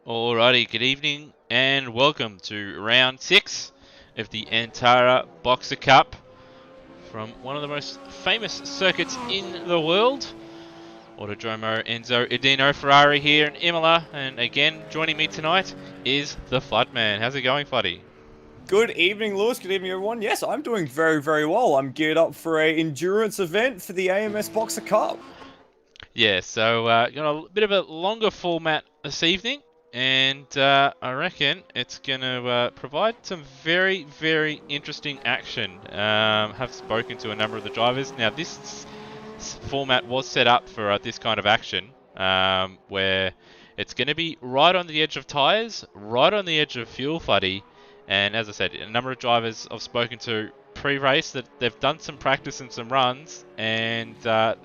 Alrighty, good evening and welcome to round 6 of the Antara Boxer Cup from one of the most famous circuits in the world. Autodromo Enzo Edino Ferrari here in Imola, and again joining me tonight is the Floodman. How's it going, Floody? Good evening, Lewis. Good evening, everyone. Yes, I'm doing very, very well. I'm geared up for a endurance event for the AMS Boxer Cup. Yeah, so got a bit of a longer format this evening, and I reckon it's going to provide some very, very interesting action. Have spoken to a number of the drivers. Now, this format was set up for this kind of action, where it's going to be right on the edge of tyres, right on the edge of fuel, Fuddy. And as I said, a number of drivers I've spoken to pre-race that they've done some practice and some runs, and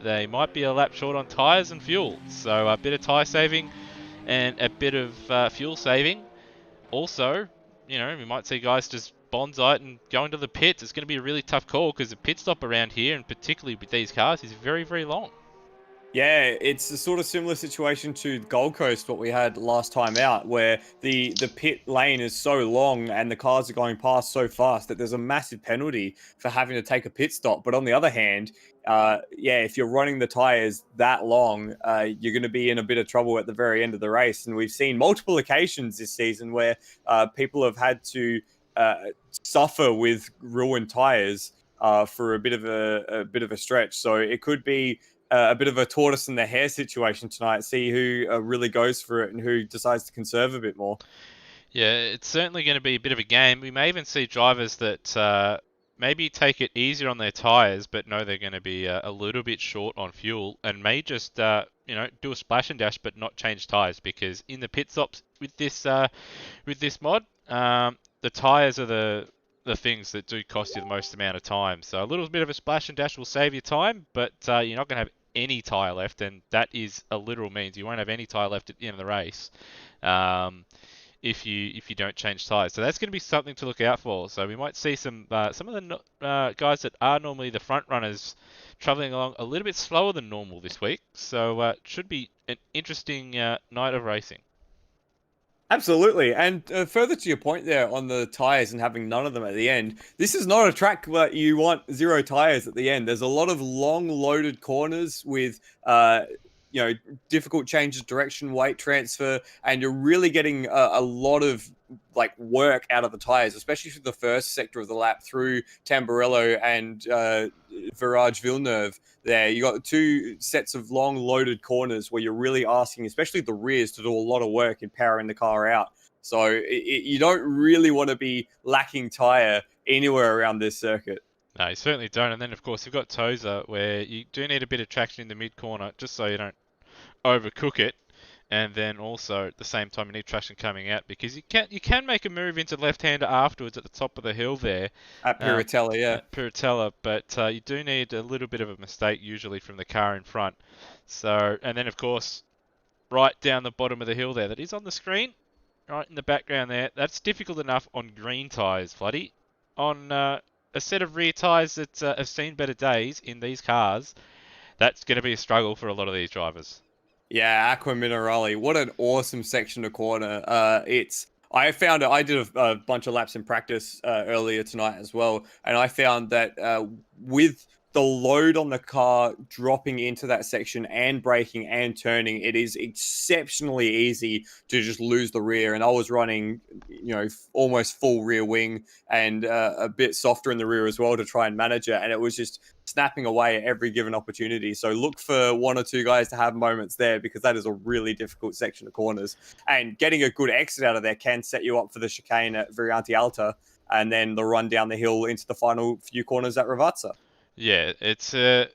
they might be a lap short on tyres and fuel. So a bit of tyre saving and a bit of fuel saving. Also, we might see guys just bonsai and go into the pits. It's going to be a really tough call because the pit stop around here, and particularly with these cars, is very, very long. Yeah, it's a sort of similar situation to Gold Coast, what we had last time out, where the pit lane is so long and the cars are going past so fast that there's a massive penalty for having to take a pit stop. But on the other hand, yeah, if you're running the tires that long, you're going to be in a bit of trouble at the very end of the race. And we've seen multiple occasions this season where people have had to uh, suffer with ruined tires for a bit of a stretch. So it could be a bit of a tortoise and the hare situation tonight. See who really goes for it and who decides to conserve a bit more. Yeah, it's certainly going to be a bit of a game. We may even see drivers that maybe take it easier on their tyres, but know they're going to be a little bit short on fuel, and may just do a splash and dash, but not change tyres, because in the pit stops with this mod, the tyres are the things that do cost you the most amount of time. So a little bit of a splash and dash will save you time, but you're not going to have any tyre left, and that is a literal means you won't have any tyre left at the end of the race. If you don't change tyres. So that's going to be something to look out for. So we might see some of the guys that are normally the front runners travelling along a little bit slower than normal this week. So it should be an interesting night of racing. Absolutely. And further to your point there on the tires and having none of them at the end, this is not a track where you want zero tires at the end. There's a lot of long loaded corners with you know, difficult changes of direction, weight transfer, and you're really getting a lot of like work out of the tires, especially through the first sector of the lap through Tamburello and Virage Villeneuve. There, you got two sets of long loaded corners where you're really asking, especially the rears, to do a lot of work in powering the car out. So you don't really want to be lacking tire anywhere around this circuit. No, you certainly don't. And then, of course, you've got Toza, where you do need a bit of traction in the mid-corner, just so you don't overcook it. And then also at the same time you need traction coming out, because you can make a move into left-hander afterwards at the top of the hill there, At um, Piratella, yeah. at Piratella, but you do need a little bit of a mistake usually from the car in front. So, and then of course right down the bottom of the hill there, that is on the screen, right in the background there, that's difficult enough on green tyres, Floody. On a set of rear tyres that have seen better days in these cars, that's going to be a struggle for a lot of these drivers. Yeah, Aqua Minerale. What an awesome section to corner. It's I found it. I did a bunch of laps in practice earlier tonight as well, and I found that with the load on the car dropping into that section and braking and turning, it is exceptionally easy to just lose the rear. And I was running, almost full rear wing and a bit softer in the rear as well to try and manage it, and it was just snapping away at every given opportunity. So look for one or two guys to have moments there, because that is a really difficult section of corners. And getting a good exit out of there can set you up for the chicane at Variante Alta and then the run down the hill into the final few corners at Ravazza. Yeah, it's a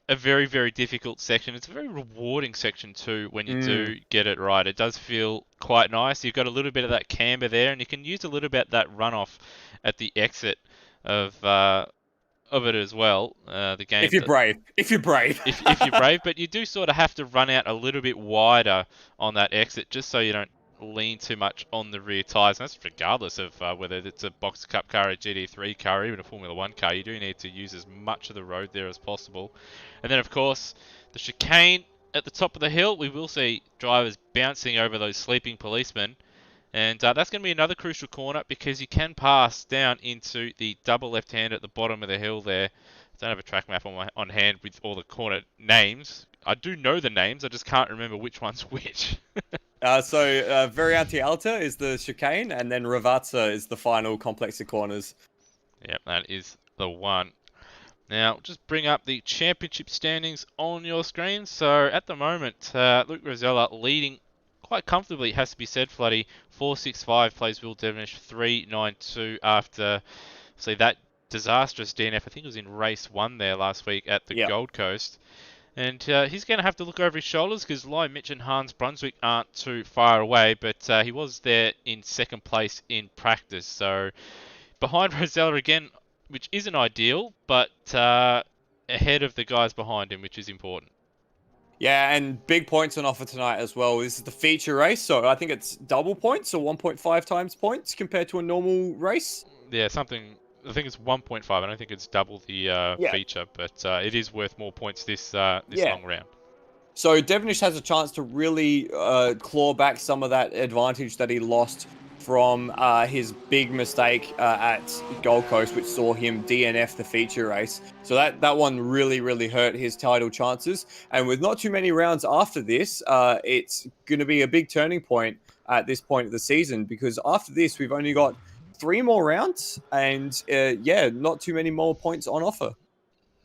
very, very difficult section. It's a very rewarding section too when you Mm. do get it right. It does feel quite nice. You've got a little bit of that camber there, and you can use a little bit of that runoff at the exit of it as well. The game, If you're brave. If you're brave. if you're brave, but you do sort of have to run out a little bit wider on that exit, just so you don't lean too much on the rear tyres. And that's regardless of whether it's a Boxer Cup car, a GT3 car, or even a Formula 1 car. You do need to use as much of the road there as possible. And then, of course, the chicane. at the top of the hill, we will see drivers bouncing over those sleeping policemen. And that's going to be another crucial corner because you can pass down into the double left-hand at the bottom of the hill there. I don't have a track map on hand with all the corner names. I do know the names, I just can't remember which one's which. Variante Alta is the chicane, and then Ravazza is the final complex of corners. Yep, that is the one. Now, just bring up the championship standings on your screen. So, at the moment, Luke Rosella leading quite comfortably, has to be said, Floody. 465 plays Will Devonish 392 after, say, that disastrous DNF. I think it was in race 1 there last week at the Yep. Gold Coast. And he's going to have to look over his shoulders because Lyle Mitch and Hans Brunswick aren't too far away, but he was there in second place in practice. So, behind Rosella again, which isn't ideal, but ahead of the guys behind him, which is important. Yeah, and big points on offer tonight as well. This is the feature race, so I think it's double points or 1.5 times points compared to a normal race. Yeah, something. I think it's 1.5. I don't think it's double the feature, but it is worth more points this long round. So Devonish has a chance to really claw back some of that advantage that he lost from his big mistake at Gold Coast, which saw him DNF the feature race. So that one really hurt his title chances. And with not too many rounds after this, it's going to be a big turning point at this point of the season, because after this, we've only got 3 more rounds and not too many more points on offer.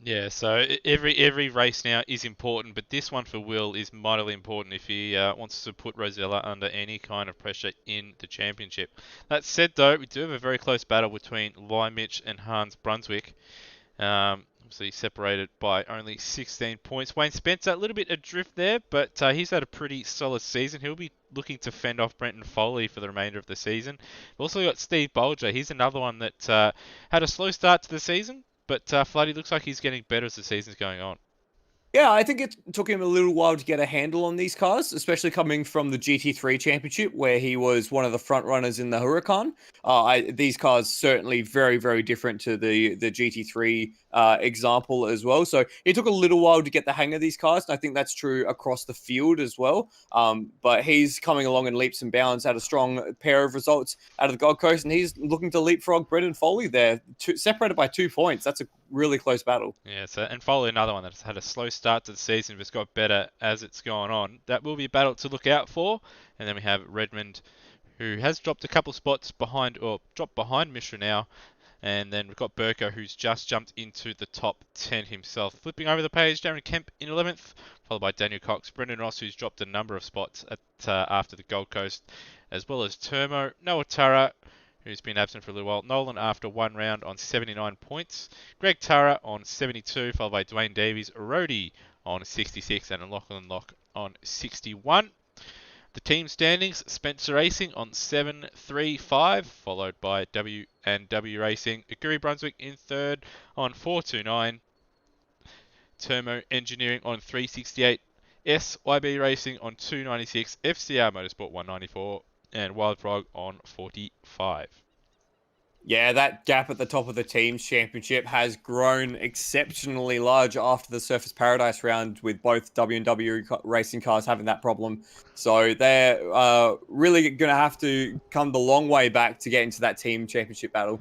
Yeah, so every race now is important, but this one for Will is mightily important if he wants to put Rosella under any kind of pressure in the championship. That said, though, we do have a very close battle between Lyle Mitch and Hans Brunswick. Obviously separated by only 16 points. Wayne Spencer, a little bit adrift there, but he's had a pretty solid season. He'll be looking to fend off Brenton Foley for the remainder of the season. We've also got Steve Bolger. He's another one that had a slow start to the season, but Floody looks like he's getting better as the season's going on. Yeah, I think it took him a little while to get a handle on these cars, especially coming from the GT3 Championship, where he was one of the front runners in the Huracan. These cars certainly very different to the GT3 example as well. So it took a little while to get the hang of these cars, and I think that's true across the field as well. But he's coming along in leaps and bounds, had a strong pair of results out of the Gold Coast, and he's looking to leapfrog Brendan Foley there, separated by 2 points. That's a really close battle. Yeah, so and Foley, another one that's had a slow start to the season, but it's got better as it's gone on. That will be a battle to look out for. And then we have Redmond, who has dropped a couple spots behind, or dropped behind Mishra now. And then we've got Burko, who's just jumped into the top 10 himself. Flipping over the page, Darren Kemp in 11th, followed by Daniel Cox. Brendan Ross, who's dropped a number of spots at after the Gold Coast, as well as Termo. Noah Tara, who's been absent for a little while. Nolan after 1 round on 79 points. Greg Tara on 72, followed by Dwayne Davies. Rody on 66, and Lachlan Locke on 61. The team standings, Spencer Racing on 735, followed by W&W Racing. Aguri Brunswick in third on 429. Termo Engineering on 368. SYB Racing on 296. FCR Motorsport 194. And Wild Frog on 45. Yeah, that gap at the top of the team's championship has grown exceptionally large after the Surface Paradise round, with both W&W racing cars having that problem. So they're really going to have to come the long way back to get into that team championship battle.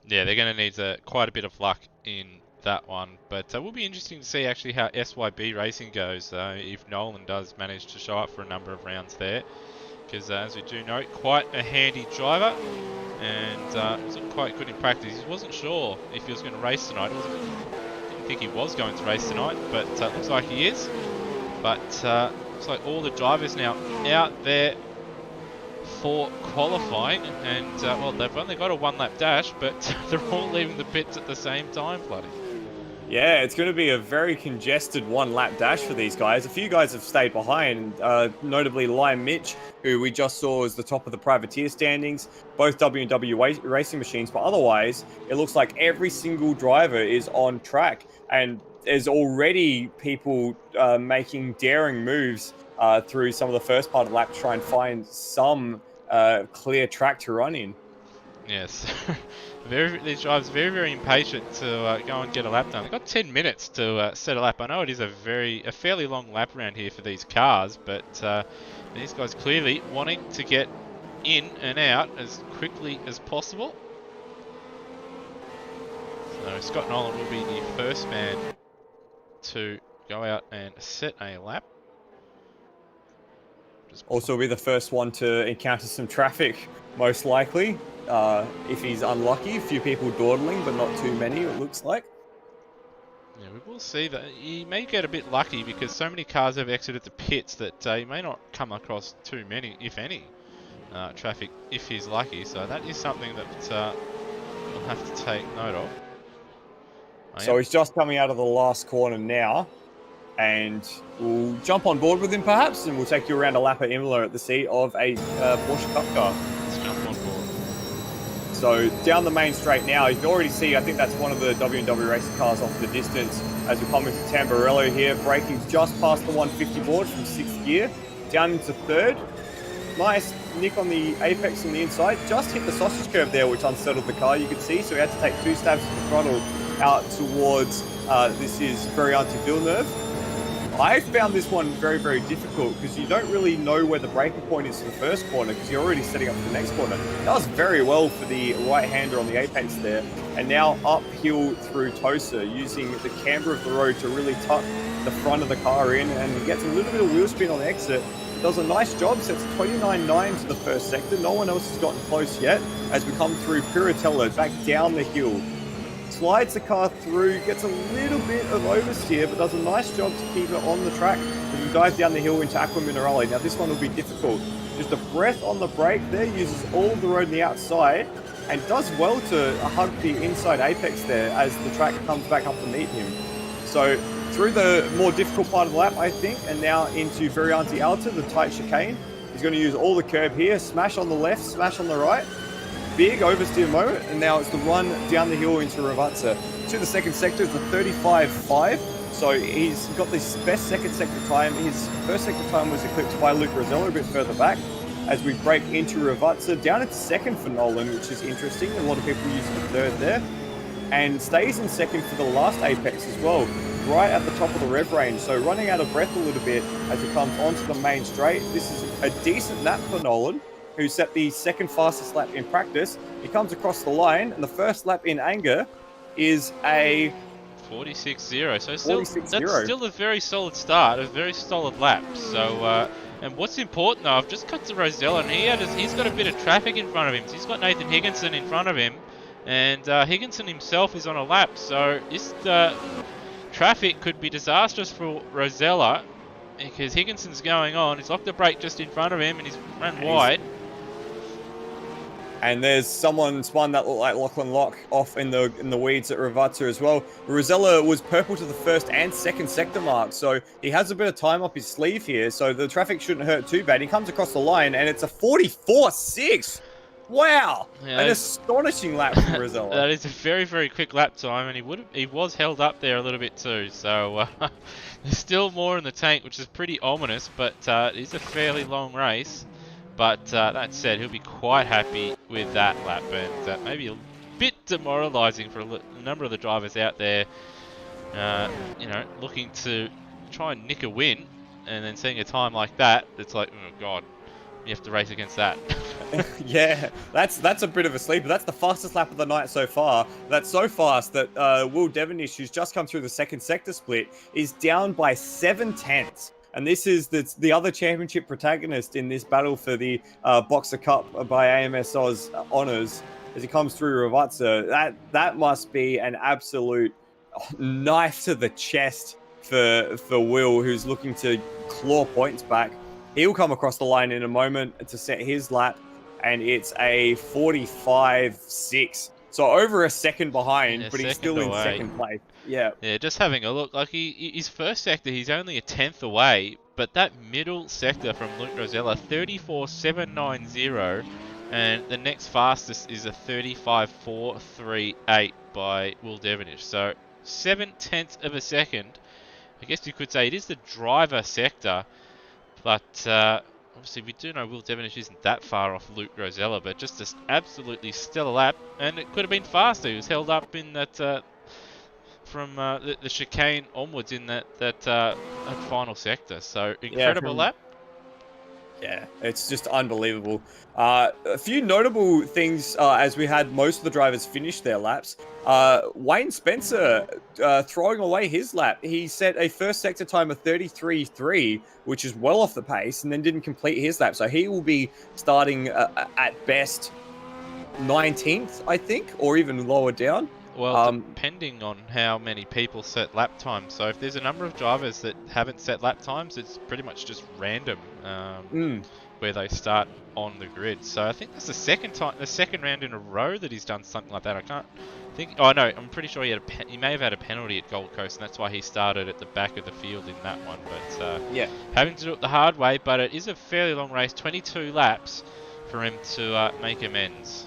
Yeah, they're going to need quite a bit of luck in that one. But it will be interesting to see actually how SYB Racing goes if Nolan does manage to show up for a number of rounds there. Because as we do know, quite a handy driver, and was quite good in practice. He wasn't sure if he was going to race tonight. Didn't think he was going to race tonight, but looks like he is. But looks like all the drivers now out there for qualifying, and well, they've only got a 1-lap dash, but they're all leaving the pits at the same time, bloody. Yeah, it's going to be a very congested 1-lap dash for these guys. A few guys have stayed behind, notably Lyle Mitch, who we just saw as the top of the privateer standings, both W&W racing machines, but otherwise, it looks like every single driver is on track, and there's already people making daring moves through some of the first part of the lap to try and find some clear track to run in. Yes. These drivers very, very impatient to go and get a lap done. They've got 10 minutes to set a lap. I know it is a fairly long lap around here for these cars, but these guys clearly wanting to get in and out as quickly as possible. So Scott Nolan will be the first man to go out and set a lap. Also be the first one to encounter some traffic, most likely. If he's unlucky, a few people dawdling, but not too many, it looks like. Yeah, we will see that he may get a bit lucky because so many cars have exited the pits that he may not come across too many, if any, traffic if he's lucky. So that is something that we'll have to take note of. So he's just coming out of the last corner now, and we'll jump on board with him perhaps, and we'll take you around a lap at Imola at the seat of a Porsche Cup car. Let's jump on board. So down the main straight now, you can already see, I think that's one of the W&W racing cars off the distance as we come into Tamburello here. Braking's just past the 150 board from 6th gear, down into 3rd. Nice nick on the apex on the inside. Just hit the sausage curve there, which unsettled the car, you could see. So we had to take 2 stabs of the throttle out towards, this is Variante Villeneuve. I found this one very, very difficult because you don't really know where the braking point is for the first corner because you're already setting up for the next corner. That was very well for the right-hander on the apex there. And now uphill through Tosa, using the camber of the road to really tuck the front of the car in, and he gets a little bit of wheel spin on the exit. Does a nice job, sets 29.9 to the first sector. No one else has gotten close yet as we come through Piratella, back down the hill. Slides the car through, gets a little bit of oversteer, but does a nice job to keep it on the track as we dive down the hill into Acqua Minerale. Now this one will be difficult. Just a breath on the brake there, uses all of the road on the outside, and does well to hug the inside apex there as the track comes back up to meet him. So through the more difficult part of the lap, I think, and now into Variante Alta, the tight chicane. He's going to use all the curb here, smash on the left, smash on the right. Big oversteer moment, and now it's the run down the hill into Ravazza. To the second sector is the 35.5, so he's got this best second sector time. His first sector time was eclipsed by Luke Rosella a bit further back as we break into Ravazza, down at second for Nolan, which is interesting. A lot of people using the third there, and stays in second for the last apex as well, right at the top of the rev range. So running out of breath a little bit as he comes onto the main straight. This is a decent lap for Nolan, who set the second fastest lap in practice. He comes across the line, and the first lap in anger is a 46.0. So that's still a very solid start, a very solid lap. So, and what's important though, I've just cut to Rosella, and he's got a bit of traffic in front of him. So he's got Nathan Higginson in front of him, and Higginson himself is on a lap. So this traffic could be disastrous for Rosella because Higginson's going on. He's locked the brake just in front of him, and he's run wide. And there's someone spun that looked like Lachlan Locke off in the weeds at Ravazza as well. Rosella was purple to the first and second sector mark, so he has a bit of time up his sleeve here, so the traffic shouldn't hurt too bad. He comes across the line, and it's a 44.6. Wow, yeah, an astonishing lap from Rosella. That is a very, very quick lap time, and he was held up there a little bit too. So there's still more in the tank, which is pretty ominous, but it's a fairly long race. But that said, he'll be quite happy with that lap, and maybe a bit demoralising for a number of the drivers out there, you know, looking to try and nick a win, and then seeing a time like that, it's like, oh god, you have to race against that. Yeah, that's a bit of a sleeper. That's the fastest lap of the night so far. That's so fast that Will Devonish, who's just come through the second sector split, is down by 7/10. And this is the other championship protagonist in this battle for the Boxer Cup by AMSOZ honours as he comes through Ravazza. That must be an absolute knife to the chest for Will, who's looking to claw points back. He'll come across the line in a moment to set his lap, and it's a 45.6. So over a second behind, but he's still in second place. Yeah. Yeah, just having a look. Like his first sector, he's only a 10th away, but that middle sector from Luke Rosella, 34.790, and the next fastest is a 35.438 by Will Devonish. So 7/10 of a second. I guess you could say it is the driver sector, but obviously we do know Will Devonish isn't that far off Luke Rosella, but just an absolutely stellar lap, and it could have been faster. He was held up in that from the chicane onwards in that final sector. So Yeah, incredible from lap. Yeah, it's just unbelievable. A few notable things as we had most of the drivers finish their laps. Wayne Spencer throwing away his lap. He set a first sector time of 33.3, which is well off the pace, and then didn't complete his lap. So he will be starting at best 19th, I think, or even lower down. Well, Um, depending on how many people set lap times. So if there's a number of drivers that haven't set lap times, it's pretty much just random mm, where they start on the grid. So I think that's the second round in a row that he's done something like that. I can't think. Oh no, I'm pretty sure he may have had a penalty at Gold Coast, and that's why he started at the back of the field in that one. But yeah. having to do it the hard way. But it is a fairly long race, 22 laps for him to make amends.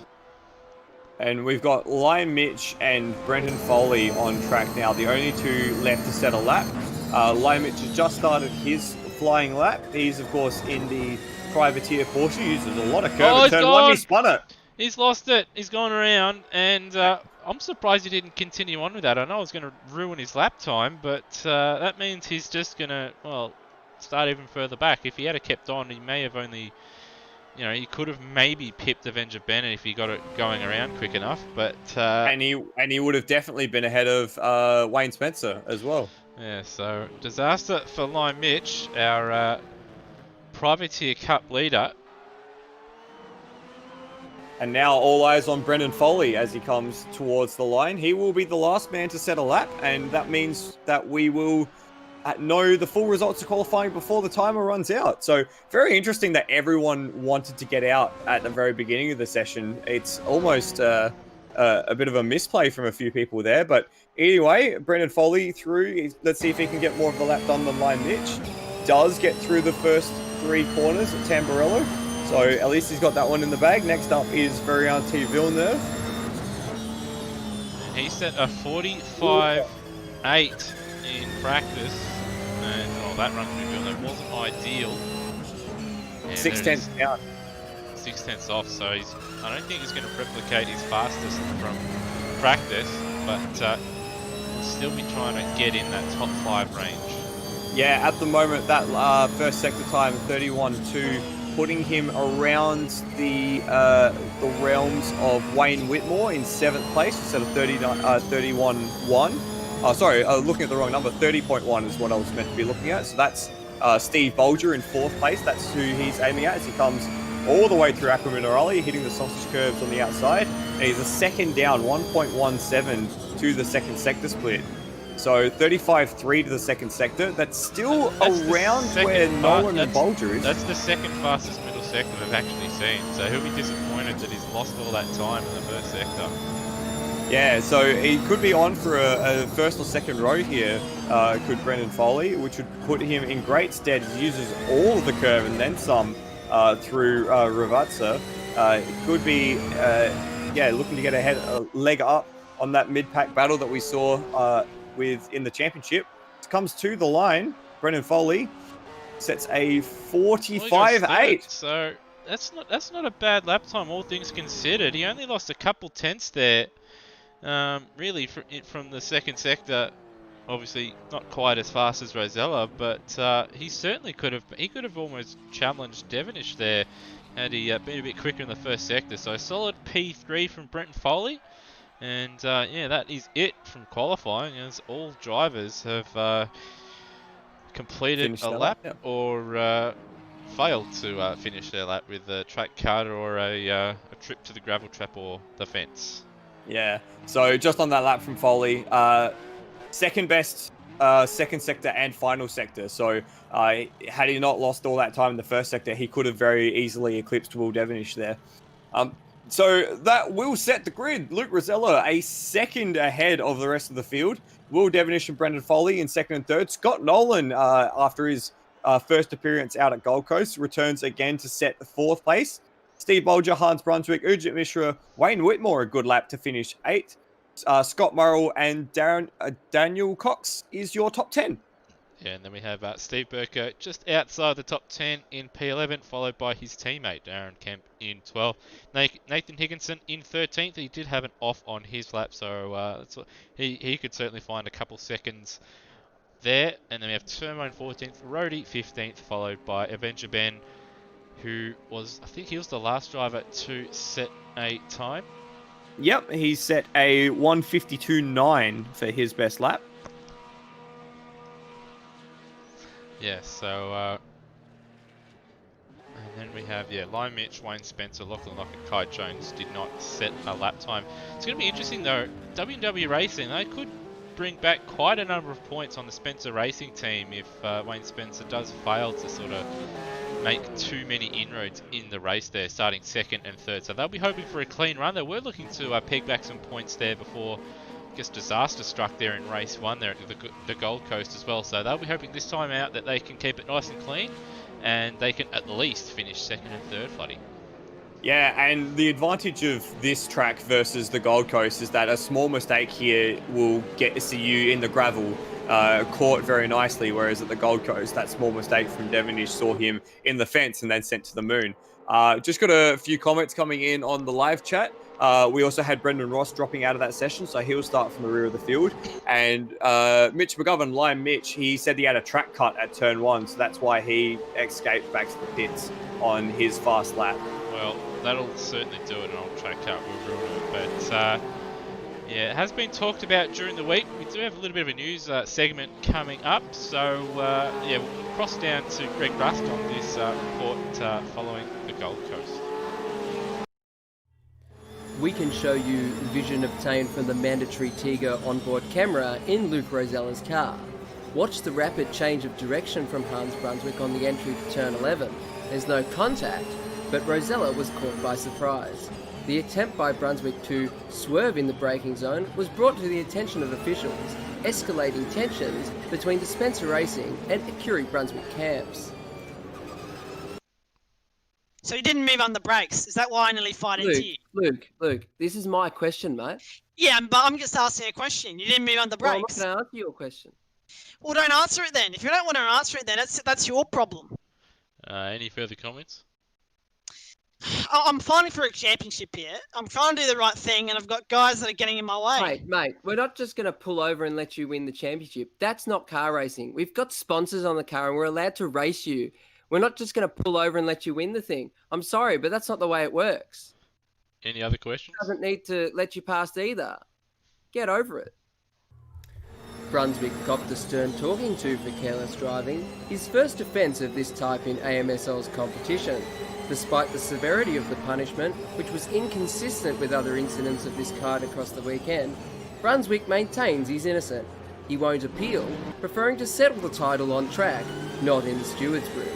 And we've got Lion Mitch and Brenton Foley on track now, the only two left to set a lap. Lion Mitch has just started his flying lap. He's, of course, in the privateer Porsche, uses a lot of curve at turn one. He spun it. He's lost it. He's gone around, and I'm surprised he didn't continue on with that. I know it was going to ruin his lap time, but that means he's just going to, well, start even further back. If he had kept on, he may have only... he could have maybe pipped Avenger Bennett if he got it going around quick enough, but... and he would have definitely been ahead of Wayne Spencer as well. Yeah, so disaster for Lion Mitch, our Privateer Cup leader. And now all eyes on Brendan Foley as he comes towards the line. He will be the last man to set a lap, and that means that we will know the full results of qualifying before the timer runs out. So very interesting that everyone wanted to get out at the very beginning of the session. It's almost a bit of a misplay from a few people there. But anyway, Brendan Foley through. Let's see if he can get more of the lap done than Lion Mitch. Does get through the first three corners at Tamburello. So at least he's got that one in the bag. Next up is Variante Villeneuve. And he set a 45.8 in practice. And that run through Villeneuve wasn't ideal. And 6/10 down. 6/10 off, so I don't think he's going to replicate his fastest from practice, but he'll still be trying to get in that top 5 range. Yeah, at the moment, that first sector time, 31.2, putting him around the realms of Wayne Whitmore in 7th place instead of 31.1. Looking at the wrong number. 30.1 is what I was meant to be looking at. So that's Steve Bolger in 4th place. That's who he's aiming at as he comes all the way through Aqua Minerale, hitting the sausage curves on the outside. And he's a second down, 1.17 to the second sector split. So 35.3 to the second sector. That's still around where Nolan and Bolger is. That's the second fastest middle sector I've actually seen. So he'll be disappointed that he's lost all that time in the first sector. Yeah, so he could be on for a first or second row here, could Brendan Foley, which would put him in great stead. He uses all of the curve and then some through Ravazza. It could be, looking to get a leg up on that mid-pack battle that we saw in the championship. It comes to the line. Brendan Foley sets a 45.8. So that's not a bad lap time, all things considered. He only lost a couple tenths there. Really, from the second sector, obviously not quite as fast as Rosella, but he certainly could have almost challenged Devonish there had he been a bit quicker in the first sector. So a solid P3 from Brenton Foley, and that is it from qualifying, as all drivers have completed a lap or failed to finish their lap with a track cut or a trip to the gravel trap or the fence. Yeah, so just on that lap from Foley, second best second sector and final sector. So had he not lost all that time in the first sector, he could have very easily eclipsed Will Devonish there. So that will set the grid. Luke Rosella a second ahead of the rest of the field. Will Devonish and Brendan Foley in second and third. Scott Nolan, after his first appearance out at Gold Coast, returns again to set the 4th place. Steve Bolger, Hans Brunswick, Ujit Mishra, Wayne Whitmore, a good lap to finish 8th. Scott Murrell and Daniel Cox is your top 10. Yeah, and then we have Steve Burker just outside the top 10 in P11, followed by his teammate Darren Kemp in 12th. Nathan Higginson in 13th. He did have an off on his lap, so he could certainly find a couple seconds there. And then we have Turmo in 14th, Rody 15th, followed by Avenger Ben, who was, I think he was the last driver to set a time. Yep, he set a 1:52.9 for his best lap. Yeah, so and then we have, Lime Mitch, Wayne Spencer, Lachlan Lockett, Kai Jones did not set a lap time. It's going to be interesting though, W&W Racing, they could bring back quite a number of points on the Spencer Racing team if Wayne Spencer does fail to sort of make too many inroads in the race there, starting second and third. So they'll be hoping for a clean run. They were looking to peg back some points there before, I guess, disaster struck there in race 1 there at the Gold Coast as well. So they'll be hoping this time out that they can keep it nice and clean and they can at least finish second and third, Floody. Yeah, and the advantage of this track versus the Gold Coast is that a small mistake here will get you in the gravel caught very nicely, whereas at the Gold Coast, that small mistake from Devonish saw him in the fence and then sent to the moon. Just got a few comments coming in on the live chat. We also had Brendan Ross dropping out of that session, so he'll start from the rear of the field. And Mitch McGovern, Lime Mitch, he said he had a track cut at turn 1, so that's why he escaped back to the pits on his fast lap. Well, that'll certainly do it, and I'll track out will ruin it. But it has been talked about during the week. We do have a little bit of a news segment coming up, so we'll cross down to Greg Rust on this report following the Gold Coast. We can show you vision obtained from the mandatory Tiga onboard camera in Luke Rosella's car. Watch the rapid change of direction from Hans Brunswick on the entry to turn 11. There's no contact, but Rosella was caught by surprise. The attempt by Brunswick to swerve in the braking zone was brought to the attention of officials, escalating tensions between the Spencer Racing and Curie Brunswick camps. So you didn't move on the brakes. Is that why I nearly fired into you? Luke, this is my question, mate. Yeah, but I'm just asking a question. You didn't move on the Well, I'm brakes. not going to answer your question. Well, don't answer it then. If you don't want to answer it, then that's your problem. Any further comments? I'm fighting for a championship here. I'm trying to do the right thing, and I've got guys that are getting in my way. Mate, we're not just going to pull over and let you win the championship. That's not car racing. We've got sponsors on the car, and we're allowed to race you. We're not just going to pull over and let you win the thing. I'm sorry, but that's not the way it works. Any other questions? It doesn't need to let you past either. Get over it. Brunswick copped a stern talking to for careless driving, his first offence of this type in AMSOZ competition. Despite the severity of the punishment, which was inconsistent with other incidents of this kind across the weekend, Brunswick maintains he's innocent. He won't appeal, preferring to settle the title on track, not in the steward's room.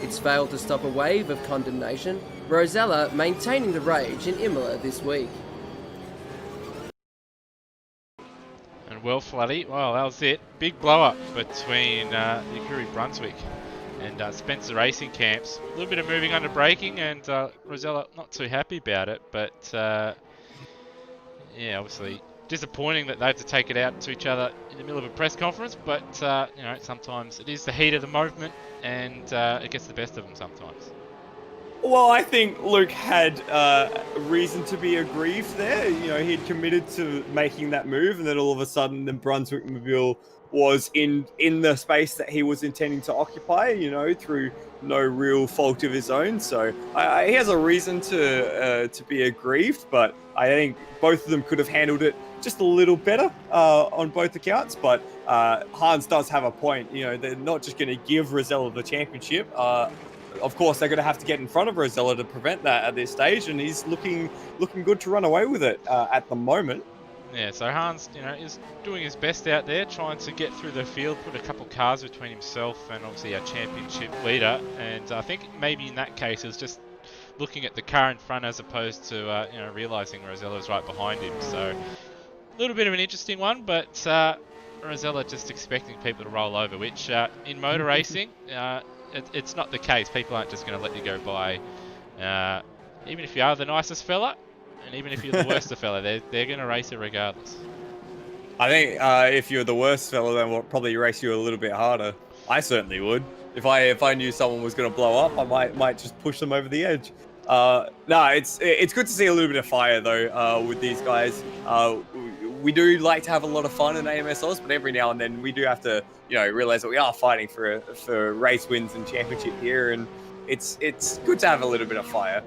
It's failed to stop a wave of condemnation, Rosella maintaining the rage in Imola this week. And well, Floody, well, that was it. Big blow-up between the Curie Brunswick and Spencer Racing camps. A little bit of moving under braking, and Rosella not too happy about it, but obviously disappointing that they had to take it out to each other in the middle of a press conference, but sometimes it is the heat of the moment, and it gets the best of them sometimes. Well, I think Luke had reason to be aggrieved there. You know, he'd committed to making that move, and then all of a sudden the Brunswick Mobile was in the space that he was intending to occupy, you know, through no real fault of his own. So he has a reason to be aggrieved, but I think both of them could have handled it just a little better on both accounts. But Hans does have a point. You know, they're not just going to give Rosella the championship. Of course, they're going to have to get in front of Rosella to prevent that at this stage, and he's looking good to run away with it at the moment. Yeah, so Hans, is doing his best out there, trying to get through the field, put a couple cars between himself and obviously our championship leader. And I think maybe in that case, it was just looking at the car in front as opposed to, realising Rosella's right behind him. So a little bit of an interesting one, but Rosella just expecting people to roll over, which in motor racing, it's not the case. People aren't just going to let you go by, even if you are the nicest fella. And even if you're the worst fella, they're going to race it regardless. I think if you're the worst fella, then we'll probably race you a little bit harder. I certainly would. If I knew someone was going to blow up, I might just push them over the edge. No, it's good to see a little bit of fire though with these guys. We do like to have a lot of fun in AMSOZ, but every now and then we do have to, realize that we are fighting for race wins and championship here, and it's good to have a little bit of fire.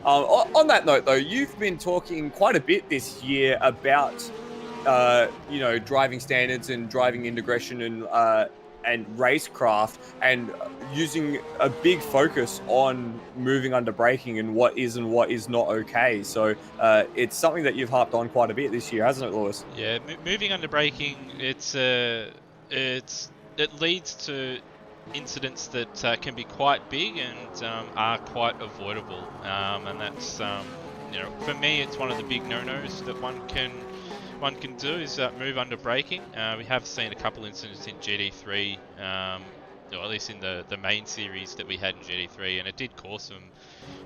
On that note, though, you've been talking quite a bit this year about driving standards and driving integration and racecraft, and using a big focus on moving under braking and what is and what is not okay. So it's something that you've harped on quite a bit this year, hasn't it, Lewis? Yeah, moving under braking, it leads to incidents that can be quite big and are quite avoidable. And that's for me, it's one of the big no-nos that one can do is move under braking. We have seen a couple incidents in GT3, or at least in the main series that we had in GT3, and it did cause some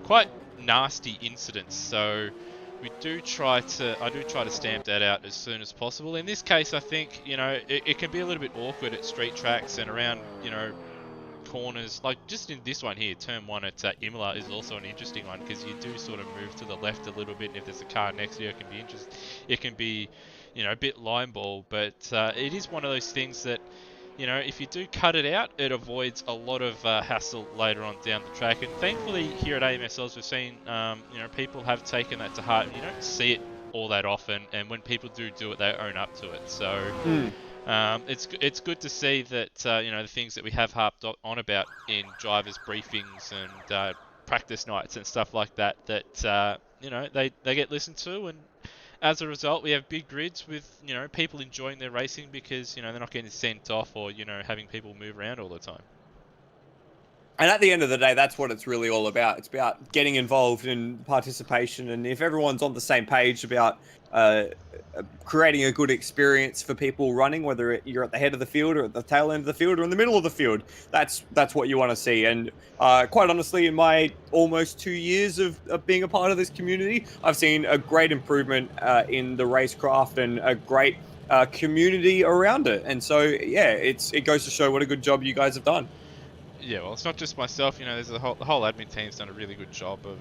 quite nasty incidents. So I do try to stamp that out as soon as possible. In this case, I think it can be a little bit awkward at street tracks and around corners. Like just in this one here, turn 1 at Imola is also an interesting one, because you do sort of move to the left a little bit, and if there's a car next to you, it can be a bit line ball. But it is one of those things that if you do cut it out, it avoids a lot of hassle later on down the track. And thankfully here at AMSOZ, we've seen people have taken that to heart, and you don't see it all that often, and when people do it, they own up to it. So it's good to see that the things that we have harped on about in drivers' briefings and practice nights and stuff like that, they get listened to, and as a result, we have big grids with people enjoying their racing, because they're not getting sent off or having people move around all the time. And at the end of the day, that's what it's really all about. It's about getting involved in participation, and if everyone's on the same page about creating a good experience for people running, whether you're at the head of the field or at the tail end of the field or in the middle of the field, that's what you want to see. And quite honestly, in my almost 2 years of being a part of this community, I've seen a great improvement in the racecraft and a great community around it. And so, yeah, it goes to show what a good job you guys have done. Yeah, well, it's not just myself. There's the whole admin team's done a really good job of,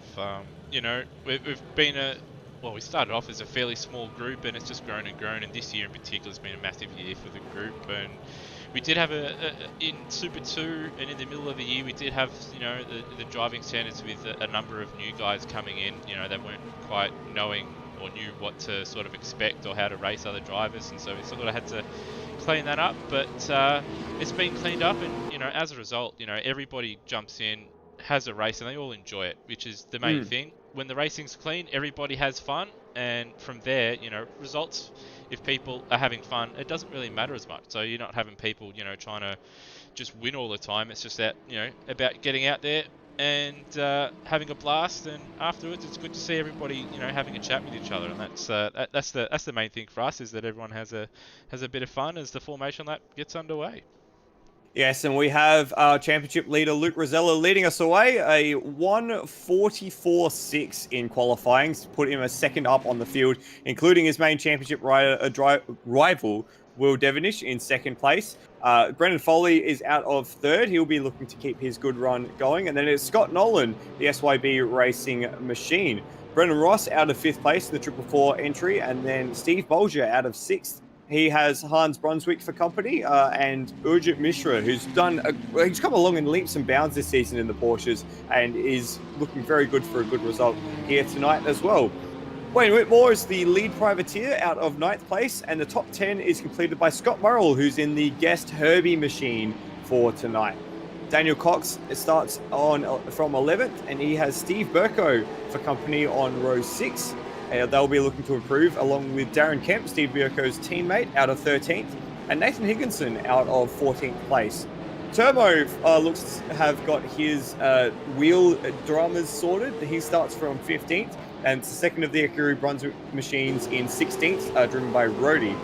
we've been we started off as a fairly small group, and it's just grown and grown. And this year in particular has been a massive year for the group. And we did have in Super 2 and in the middle of the year, we did have, the driving standards with a number of new guys coming in, that weren't quite knowing or knew what to sort of expect or how to race other drivers. And so we sort of had to clean that up, but it's been cleaned up, and as a result, everybody jumps in, has a race, and they all enjoy it, which is the main thing. When the racing's clean, everybody has fun, and from there, results, if people are having fun, it doesn't really matter as much. So you're not having people trying to just win all the time. It's just that about getting out there and having a blast, and afterwards it's good to see everybody having a chat with each other, and that's the main thing for us, is that everyone has a bit of fun as the formation lap gets underway. Yes, and we have our championship leader Luke Rosella leading us away, a 1:44.6 in qualifying, to put him a second up on the field, including his main championship rival Will Devonish in second place. Brendan Foley is out of third. He'll be looking to keep his good run going. And then it's Scott Nolan, the SYB Racing Machine. Brendan Ross out of fifth place in the 444 entry. And then Steve Bolger out of sixth. He has Hans Brunswick for company, and Urjit Mishra, who's he's come along in leaps and bounds this season in the Porsches, and is looking very good for a good result here tonight as well. Wayne Whitmore is the lead privateer out of 9th place, and the top 10 is completed by Scott Murrell, who's in the guest Herbie machine for tonight. Daniel Cox starts from 11th, and he has Steve Burko for company on row 6. They'll be looking to improve, along with Darren Kemp, Steve Burko's teammate, out of 13th, and Nathan Higginson out of 14th place. Turbo looks to have got his wheel dramas sorted. He starts from 15th, and it's the second of the Akiri Brunswick machines in 16th, driven by Rody.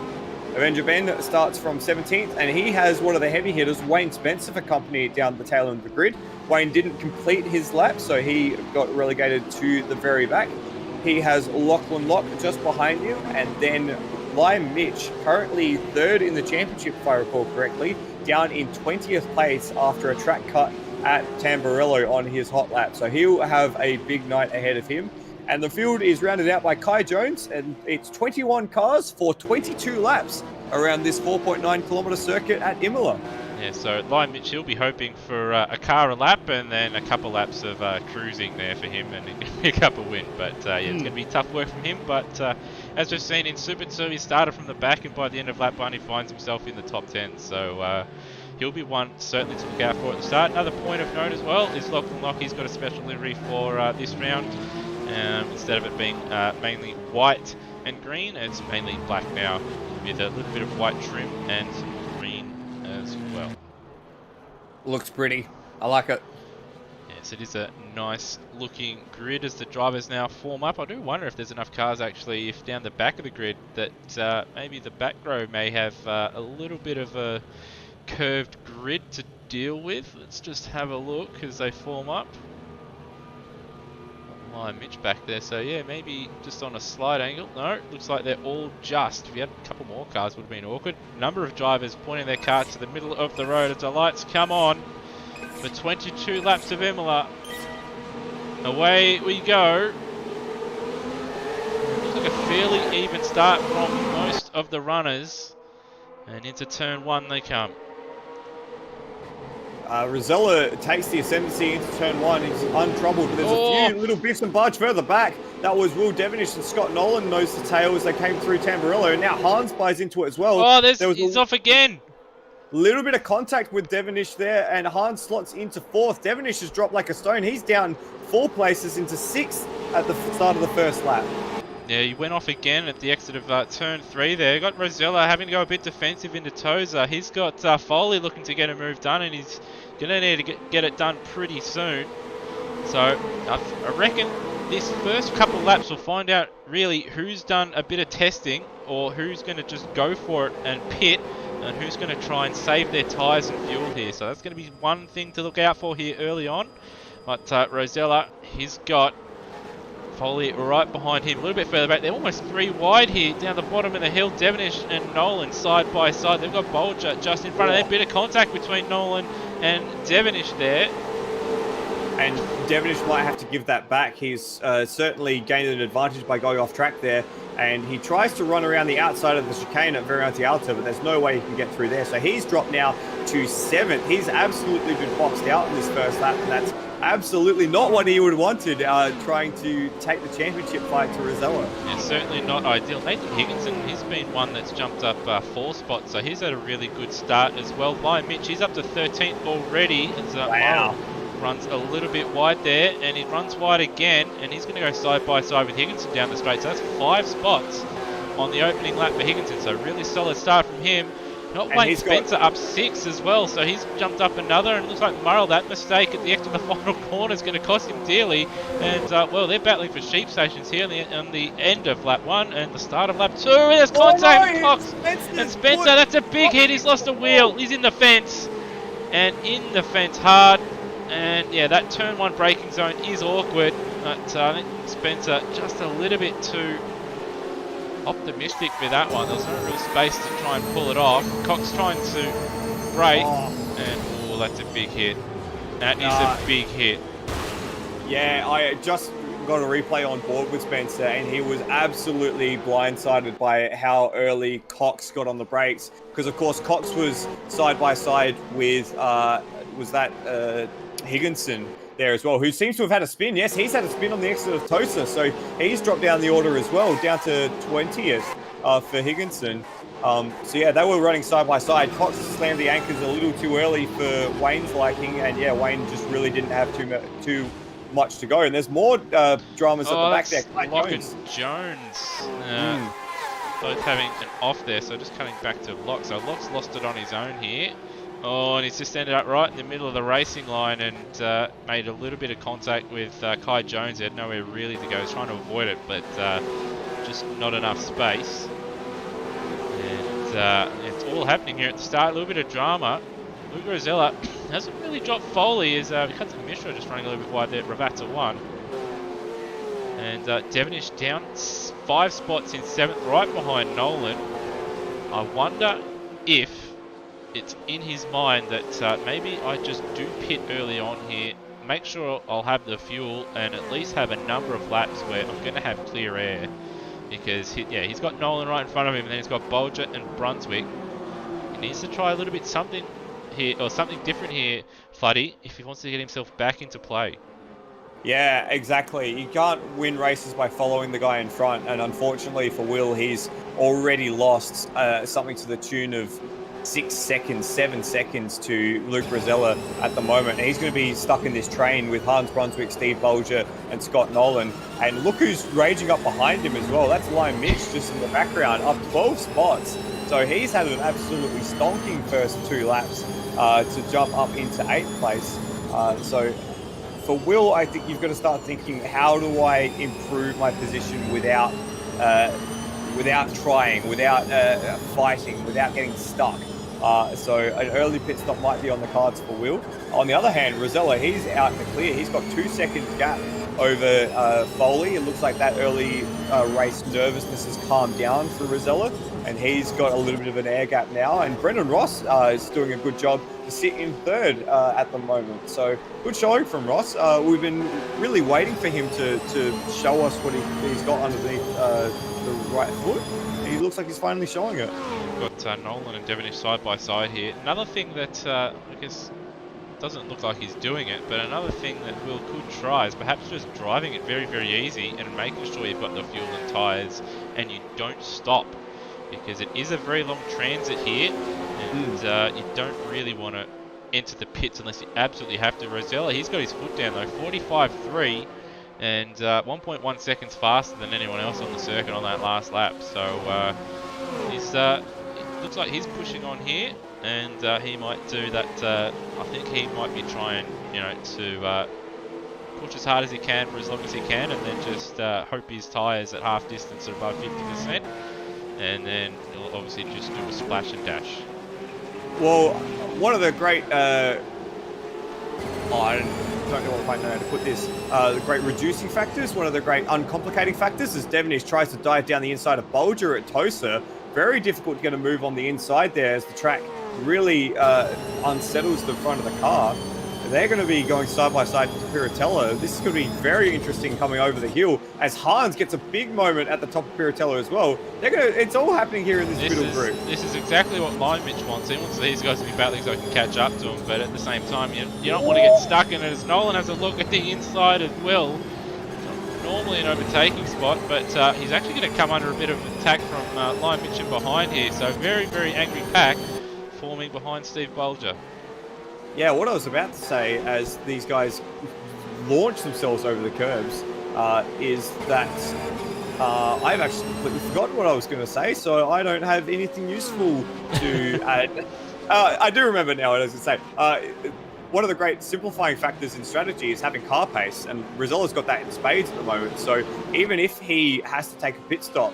Avenger Ben starts from 17th, and he has one of the heavy hitters, Wayne Spencer, for company down the tail end of the grid. Wayne didn't complete his lap, so he got relegated to the very back. He has Lachlan Locke just behind you, and then Lion Mitch, currently third in the championship, if I recall correctly, down in 20th place after a track cut at Tamburello on his hot lap. So he'll have a big night ahead of him. And the field is rounded out by Kai Jones, and it's 21 cars for 22 laps around this 4.9 kilometre circuit at Imola. Yeah, so Lion Mitch, he'll be hoping for a car a lap and then a couple laps of cruising there for him and pick up a win. But yeah, it's going to be tough work from him. But as we've seen in Super 2, he started from the back, and by the end of lap 1, he finds himself in the top 10. So he'll be one certainly to look out for at the start. Another point of note as well is Lachlan Lockie's got a special livery for this round. Instead of it being mainly white and green, it's mainly black now with a little bit of white trim and green as well. Looks pretty. I like it. Yes, it is a nice looking grid as the drivers now form up. I do wonder if there's enough cars actually, if down the back of the grid, that maybe the back row may have a little bit of a curved grid to deal with. Let's just have a look as they form up. Lion Mitch back there, so yeah, maybe just on a slight angle. No, looks like they're all just. If you had a couple more cars, would have been awkward. Number of drivers pointing their cars to the middle of the road as the lights come on for 22 laps of Imola. Away we go. Looks like a fairly even start from most of the runners, and into turn 1 they come. Rosella takes the ascendancy into turn 1. He's untroubled. There's a few little biffs and budge further back. That was Will Devenish and Scott Nolan nose to tail as they came through Tamburello. And now Hans buys into it as well. Oh, he's off again. Little bit of contact with Devenish there, and Hans slots into 4th. Devenish has dropped like a stone. He's down 4 places into 6th at the start of the first lap. Yeah, he went off again at the exit of turn 3 there. Got Rosella having to go a bit defensive into Tozer. He's got Foley looking to get a move done, and he's going to need to get it done pretty soon. So I reckon this first couple of laps we'll find out really who's done a bit of testing or who's going to just go for it and pit, and who's going to try and save their tyres and fuel here. So that's going to be one thing to look out for here early on. But Rosella, he's got Foley right behind him, a little bit further back. They're almost 3 wide here down the bottom of the hill. Devenish and Nolan side by side. They've got Bolger just in front of them. Bit of contact between Nolan and Devenish there. And Devenish might have to give that back. He's certainly gained an advantage by going off track there. And he tries to run around the outside of the chicane at Variante Alta, but there's no way he can get through there. So he's dropped now to 7th. He's absolutely been boxed out in this first lap, and that's absolutely not what he would have wanted, trying to take the championship fight to Rosella. Yeah, certainly not ideal. Nathan Higginson, he's been one that's jumped up 4 spots, so he's had a really good start as well. Lion Mitch, he's up to 13th already. As, wow. Runs a little bit wide there, and he runs wide again, and he's going to go side by side with Higginson down the straight. So that's 5 spots on the opening lap for Higginson. So really solid start from him. Not Wayne Spencer up 6 as well, so he's jumped up another, and it looks like Murrell, that mistake at the exit of the final corner is going to cost him dearly. And well, they're battling for sheep stations here on the end of lap 1 and the start of lap 2. There's contact with Cox and Spencer. That's a big hit. He's lost a wheel. He's in the fence, and in the fence hard. And yeah, that turn 1 braking zone is awkward, but I think Spencer just a little bit too optimistic with that one. There's no real space to try and pull it off. Cox trying to brake, and oh, that's a big hit. That is a big hit. Yeah, I just got a replay on board with Spencer, and he was absolutely blindsided by how early Cox got on the brakes. Because of course Cox was side by side with Higginson there as well, who seems to have had a spin. Yes, he's had a spin on the exit of Tosa, so he's dropped down the order as well, down to 20th for Higginson. So yeah, they were running side by side. Cox slammed the anchors a little too early for Wayne's liking, and yeah, Wayne just really didn't have too much to go. And there's more dramas at the back there. Locke and Jones. Both having an off there, so just cutting back to Locke. So Locke's lost it on his own here. Oh, and he's just ended up right in the middle of the racing line and made a little bit of contact with Kai Jones. He had nowhere really to go. He was trying to avoid it, but just not enough space. And it's all happening here at the start. A little bit of drama. Luke Rosella hasn't really dropped Foley as Vikansa Mishra just running a little bit wide there at Ravazza 1. And Devenish down 5 spots in 7th, right behind Nolan. I wonder if it's in his mind that maybe I just do pit early on here, make sure I'll have the fuel and at least have a number of laps where I'm going to have clear air. Because, he's got Nolan right in front of him, and then he's got Bolger and Brunswick. He needs to try a little bit something here, or something different here, Floody, if he wants to get himself back into play. Yeah, exactly. You can't win races by following the guy in front, and unfortunately for Will, he's already lost something to the tune of 6 seconds, 7 seconds to Luke Rosella at the moment. And he's going to be stuck in this train with Hans Brunswick, Steve Bolger, and Scott Nolan. And look who's raging up behind him as well. That's Lion Mitch just in the background, up 12 spots. So he's had an absolutely stonking first 2 laps to jump up into 8th place. So for Will, I think you've got to start thinking, how do I improve my position without trying, without fighting, without getting stuck? So an early pit stop might be on the cards for Will. On the other hand, Rosella, he's out in the clear. He's got 2 seconds gap over Foley. It looks like that early race nervousness has calmed down for Rosella, and he's got a little bit of an air gap now. And Brendan Ross is doing a good job to sit in 3rd at the moment. So good showing from Ross. We've been really waiting for him to show us what he's got underneath the right foot. He looks like he's finally showing it. We've got Nolan and Devonish side by side here. Another thing that I guess doesn't look like he's doing it, but another thing that Will could try is perhaps just driving it very, very easy and making sure you've got the fuel and tyres and you don't stop, because it is a very long transit here, and you don't really want to enter the pits unless you absolutely have to. Rosella, he's got his foot down though, 45.3, and 1.1 seconds faster than anyone else on the circuit on that last lap. So it looks like he's pushing on here, and he might do that. I think he might be trying, to push as hard as he can for as long as he can, and then just hope his tyres at half distance are above 50%, and then he'll obviously just do a splash and dash. Well, one of the great, I don't know quite know how to put this, the great reducing factors, one of the great uncomplicating factors is Devonish tries to dive down the inside of Bolger at Tosa. Very difficult to get a move on the inside there as the track really unsettles the front of the car. They're going to be going side by side to Piratella. This is going to be very interesting coming over the hill as Hans gets a big moment at the top of Piratella as well. It's all happening here in this middle group. This is exactly what Lion Mitch wants. He wants these guys to be battling so he can catch up to them, but at the same time, you don't want to get stuck in it. As Nolan has a look at the inside as well. Normally an overtaking spot, but he's actually going to come under a bit of attack from Lion Mitch in behind here. So very, very angry pack forming behind Steve Bolger. Yeah, what I was about to say as these guys launch themselves over the curbs is that I've actually completely forgotten what I was going to say, so I don't have anything useful to add. I do remember now what I was going to say. One of the great simplifying factors in strategy is having car pace, and Rosella's got that in spades at the moment. So even if he has to take a pit stop,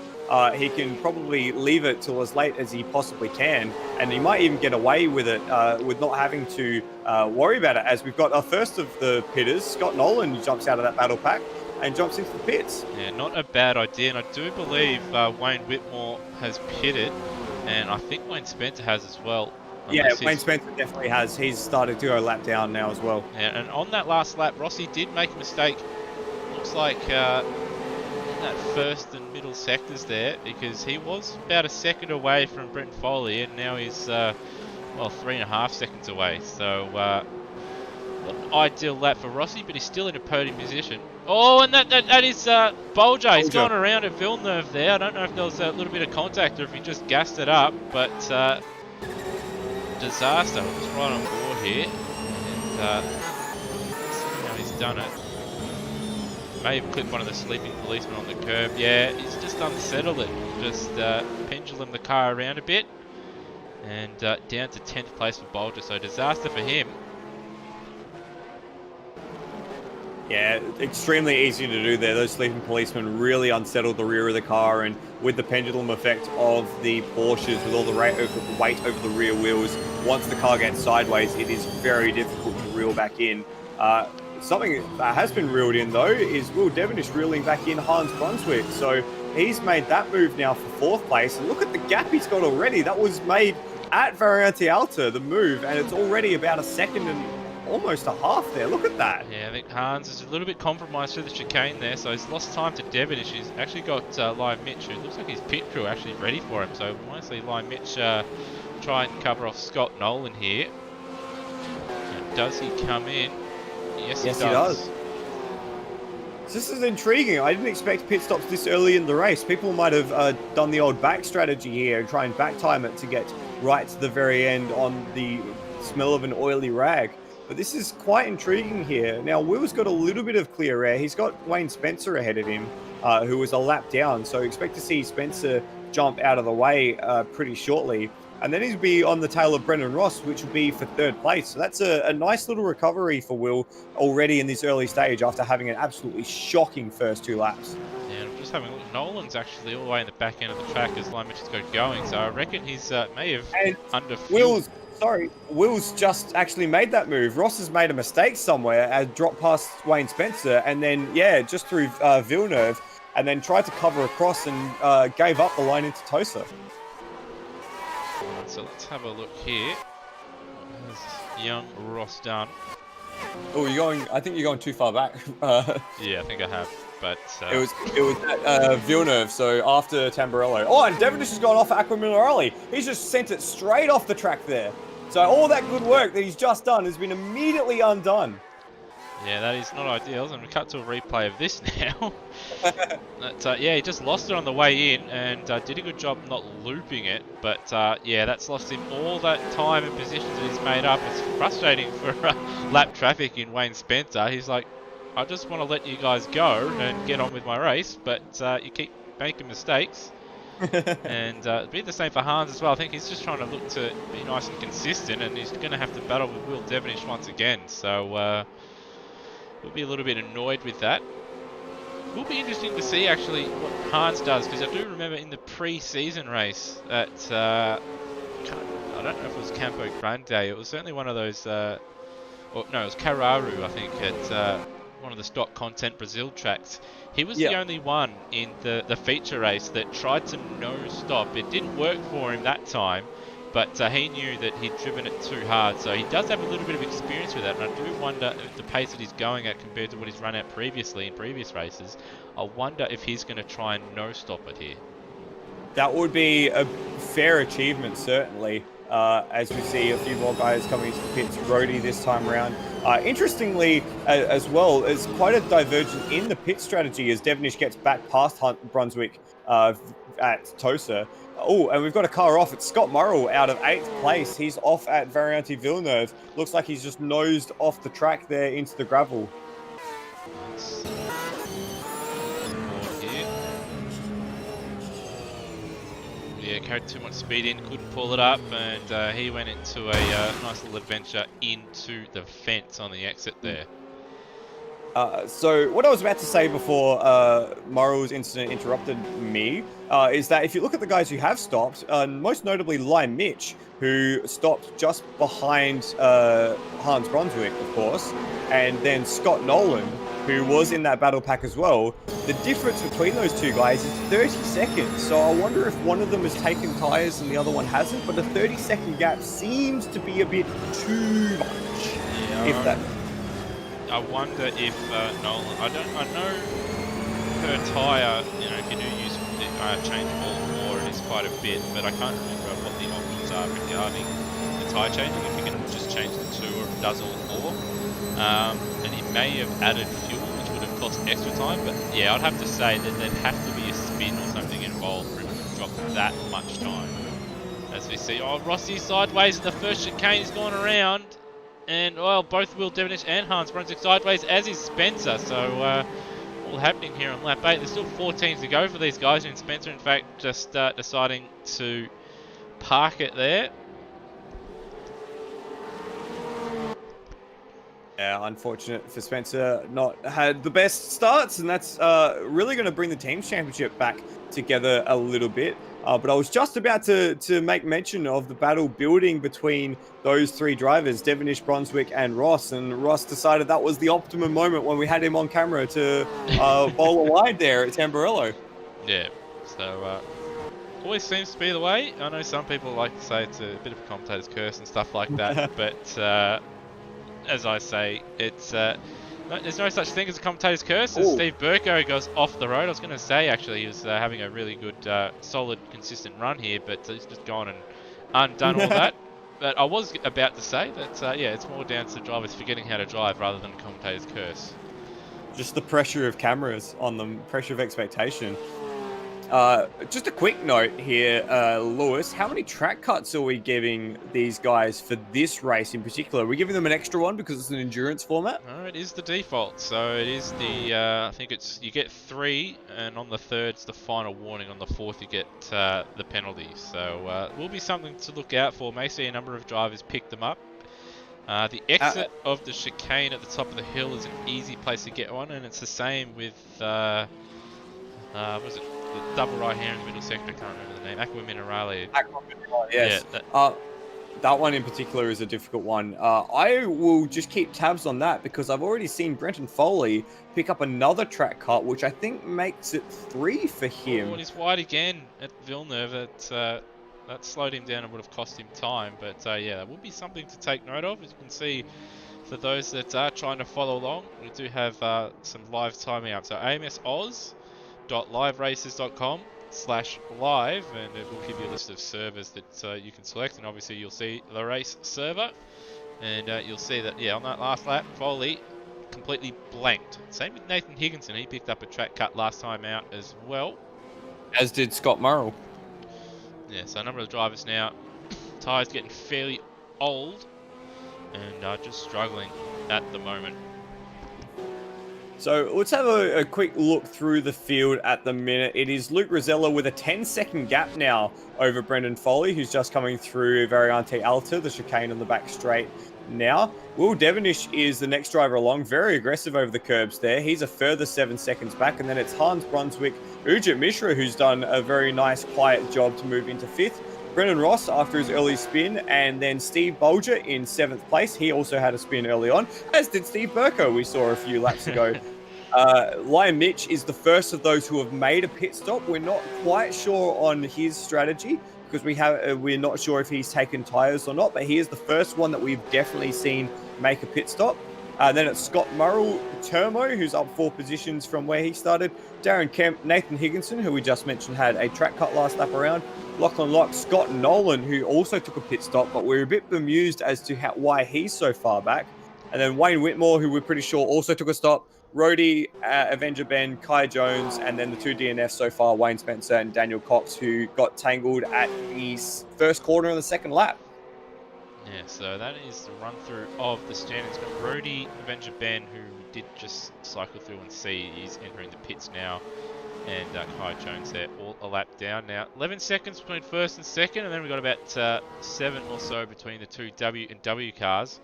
he can probably leave it till as late as he possibly can, and he might even get away with it with not having to worry about it, as we've got our first of the pitters, Scott Nolan, who jumps out of that battle pack and jumps into the pits. Yeah, not a bad idea, and I do believe Wayne Whitmore has pitted, and I think Wayne Spencer has as well. Yeah, Wayne Spencer definitely has. He's started to go a lap down now as well. Yeah, and on that last lap, Rossi did make a mistake. Looks like in that first and middle sectors there, because he was about a second away from Brenton Foley, and now he's 3.5 seconds away. So not an ideal lap for Rossi, but he's still in a podium position. Oh, and that is Bolger. He's gone around at Villeneuve there. I don't know if there was a little bit of contact or if he just gassed it up, but disaster. I'm just right on board here, and see how he's done it. May have clipped one of the sleeping policemen on the curb. Yeah, he's just unsettled it. Just pendulum the car around a bit, and down to 10th place for Bolger. So disaster for him. Yeah, extremely easy to do there. Those sleeping policemen really unsettled the rear of the car, and with the pendulum effect of the Porsches, with all the weight over the rear wheels, once the car gets sideways, it is very difficult to reel back in. Something that has been reeled in, though, is Will Devonish reeling back in Hans Brunswick. So he's made that move now for 4th place. And look at the gap he's got already. That was made at Variante Alta, the move, and it's already about a second and almost a half there. Look at that. Yeah, I think Hans is a little bit compromised through the chicane there, so he's lost time to Devonish. He's actually got Live Mitch, who looks like his pit crew actually ready for him. So we might see Live Mitch try and cover off Scott Nolan here. And does he come in? Yes, he does. This is intriguing. I didn't expect pit stops this early in the race. People might have done the old back strategy here and try and back time it to get right to the very end on the smell of an oily rag. But this is quite intriguing here. Now, Will's got a little bit of clear air. He's got Wayne Spencer ahead of him, who was a lap down. So expect to see Spencer jump out of the way pretty shortly. And then he'll be on the tail of Brendan Ross, which will be for 3rd place. So that's a nice little recovery for Will already in this early stage after having an absolutely shocking first 2 laps. Yeah, I'm just having a look. Nolan's actually all the way in the back end of the track as Live Mitch has got going. So I reckon he's may have underfueled. Will's just actually made that move. Ross has made a mistake somewhere and dropped past Wayne Spencer and then, just through Villeneuve and then tried to cover across and gave up the line into Tosa. So let's have a look here. What has young Ross done? Oh, I think you're going too far back. Yeah, I think I have. But it was at Villeneuve, so after Tamburello. Oh, and Devonish has gone off at Aqua Minerale. He's just sent it straight off the track there. So all that good work that he's just done has been immediately undone. Yeah, that is not ideal. I'm going to cut to a replay of this now. But, yeah, he just lost it on the way in and did a good job not looping it. But, yeah, that's lost him all that time and positions that he's made up. It's frustrating for lap traffic in Wayne Spencer. He's like, I just want to let you guys go and get on with my race, but you keep making mistakes. And it'd be the same for Hans as well. I think he's just trying to look to be nice and consistent, and he's going to have to battle with Will Devonish once again. So we'll be a little bit annoyed with that. It will be interesting to see actually what Hans does, because I do remember in the pre-season race at I don't know if it was Campo Grande. It was certainly one of those. No, it was Cararu, I think, at one of the stock content Brazil tracks. He was the only one in the feature race that tried to no stop. It didn't work for him that time, but he knew that he'd driven it too hard. So he does have a little bit of experience with that, and I do wonder if the pace that he's going at compared to what he's run at previously in previous races, I wonder if he's going to try and no stop it here. That would be a fair achievement, certainly. As we see a few more guys coming into the pits, Brody this time around. Interestingly, as well, there's quite a divergence in the pit strategy as Devonish gets back past Brunswick at Tosa. Oh, and we've got a car off. It's Scott Murrell out of 8th place. He's off at Variante Villeneuve. Looks like he's just nosed off the track there into the gravel. Yeah, carried too much speed in, couldn't pull it up, and he went into a nice little adventure into the fence on the exit there. So what I was about to say before Morrow's incident interrupted me is that if you look at the guys who have stopped, most notably Lime Mitch, who stopped just behind Hans Brunswick, of course, and then Scott Nolan, who was in that battle pack as well. The difference between those two guys is 30 seconds. So I wonder if one of them has taken tyres and the other one hasn't, but a 30-second gap seems to be a bit too much. Yeah, if that... I wonder if Nolan, I know per tyre, if you do use changeable or it is quite a bit, but I can't remember what the options are regarding the tyre changing, if you can just change the 2 or if it does all 4. And he may have added fuel, which would have cost extra time, but yeah, I'd have to say that there'd have to be a spin or something involved for him to drop that much time. As we see, Rossi sideways in the first chicane, he's gone around, and both Will Devonish and Hans Brunswick sideways, as is Spencer, so all happening here on lap 8. There's still 14 to go for these guys, and Spencer in fact just deciding to park it there. Yeah, unfortunate for Spencer, not had the best starts, and that's really going to bring the team's championship back together a little bit. But I was just about to make mention of the battle building between those 3 drivers, Devonish, Brunswick, and Ross. And Ross decided that was the optimum moment when we had him on camera to bowl a wide there at Tamburello. Yeah, So always seems to be the way. I know some people like to say it's a bit of a commentator's curse and stuff like that, but as I say, it's there's no such thing as a commentator's curse. As Steve Burko goes off the road, I was going to say actually he was having a really good, solid, consistent run here, but he's just gone and undone all that. But I was about to say that, yeah, it's more down to drivers forgetting how to drive rather than a commentator's curse. Just the pressure of cameras on them, pressure of expectation. Just a quick note here, Lewis, how many track cuts are we giving these guys for this race in particular? Are we giving them an extra one because it's an endurance format? No, it is the default. So it is the, I think it's, you get 3, and on the 3rd it's the final warning. On the 4th you get the penalty. So will be something to look out for. May see a number of drivers pick them up. The exit of the chicane at the top of the hill is an easy place to get one, and it's the same with, what was it? The double right here in the middle sector, I can't remember the name. Aqua Minerale. Aqua Minerale, yes. Yeah, that one in particular is a difficult one. I will just keep tabs on that because I've already seen Brenton Foley pick up another track cut, which I think makes it 3 for him. Oh, and he's wide again at Villeneuve. That slowed him down and would have cost him time. But yeah, that would be something to take note of. As you can see, for those that are trying to follow along, we do have some live timeouts. So amsoz.liveraces.com/live, and it will give you a list of servers that you can select, and obviously you'll see the race server, and you'll see that, yeah, on that last lap, Foley completely blanked. Same with Nathan Higginson, he picked up a track cut last time out as well. As did Scott Murrell. Yeah, so a number of drivers now, tyres getting fairly old, and just struggling at the moment. So let's have a quick look through the field at the minute. It is Luke Rosella with a 10-second gap now over Brendan Foley, who's just coming through Variante Alta, the chicane on the back straight now. Will Devonish is the next driver along, very aggressive over the curbs there. He's a further 7 seconds back, and then it's Hans Brunswick, Ujit Mishra, who's done a very nice, quiet job to move into 5th. Brendan Ross after his early spin, and then Steve Bolger in 7th place. He also had a spin early on, as did Steve Burko, we saw a few laps ago. Lion Mitch is the first of those who have made a pit stop. We're not quite sure on his strategy because we're not sure if he's taken tyres or not, but he is the first one that we've definitely seen make a pit stop. Then it's Scott Murrell Termo, who's up 4 positions from where he started. Darren Kemp, Nathan Higginson, who we just mentioned had a track cut last lap around. Lachlan Locke, Scott Nolan, who also took a pit stop, but we're a bit bemused as to why he's so far back. And then Wayne Whitmore, who we're pretty sure also took a stop. Rhodey, Avenger Ben, Kai Jones, and then the 2 DNFs so far, Wayne Spencer and Daniel Cox, who got tangled at the first corner of the second lap. Yeah, so that is the run through of the standings. Got Rhodey, Avenger Ben, who did just cycle through and see, he's entering the pits now, and Kai Jones there, all a lap down now. 11 seconds between first and second, and then we've got about 7 or so between the 2 W and W cars.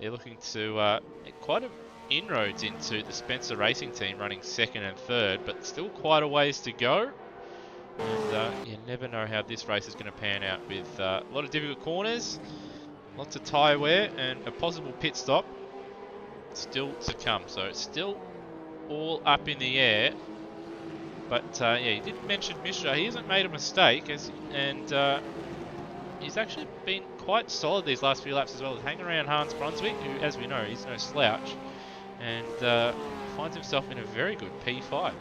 They're looking to quite a inroads into the Spencer Racing team, running 2nd and 3rd, but still quite a ways to go. And you never know how this race is going to pan out, with a lot of difficult corners, lots of tyre wear, and a possible pit stop still to come. So it's still all up in the air. But yeah, you did mention Mishra. He hasn't made a mistake, and he's actually been quite solid these last few laps as well, hanging around Hans Brunswick, who, as we know, he's no slouch, and finds himself in a very good P5.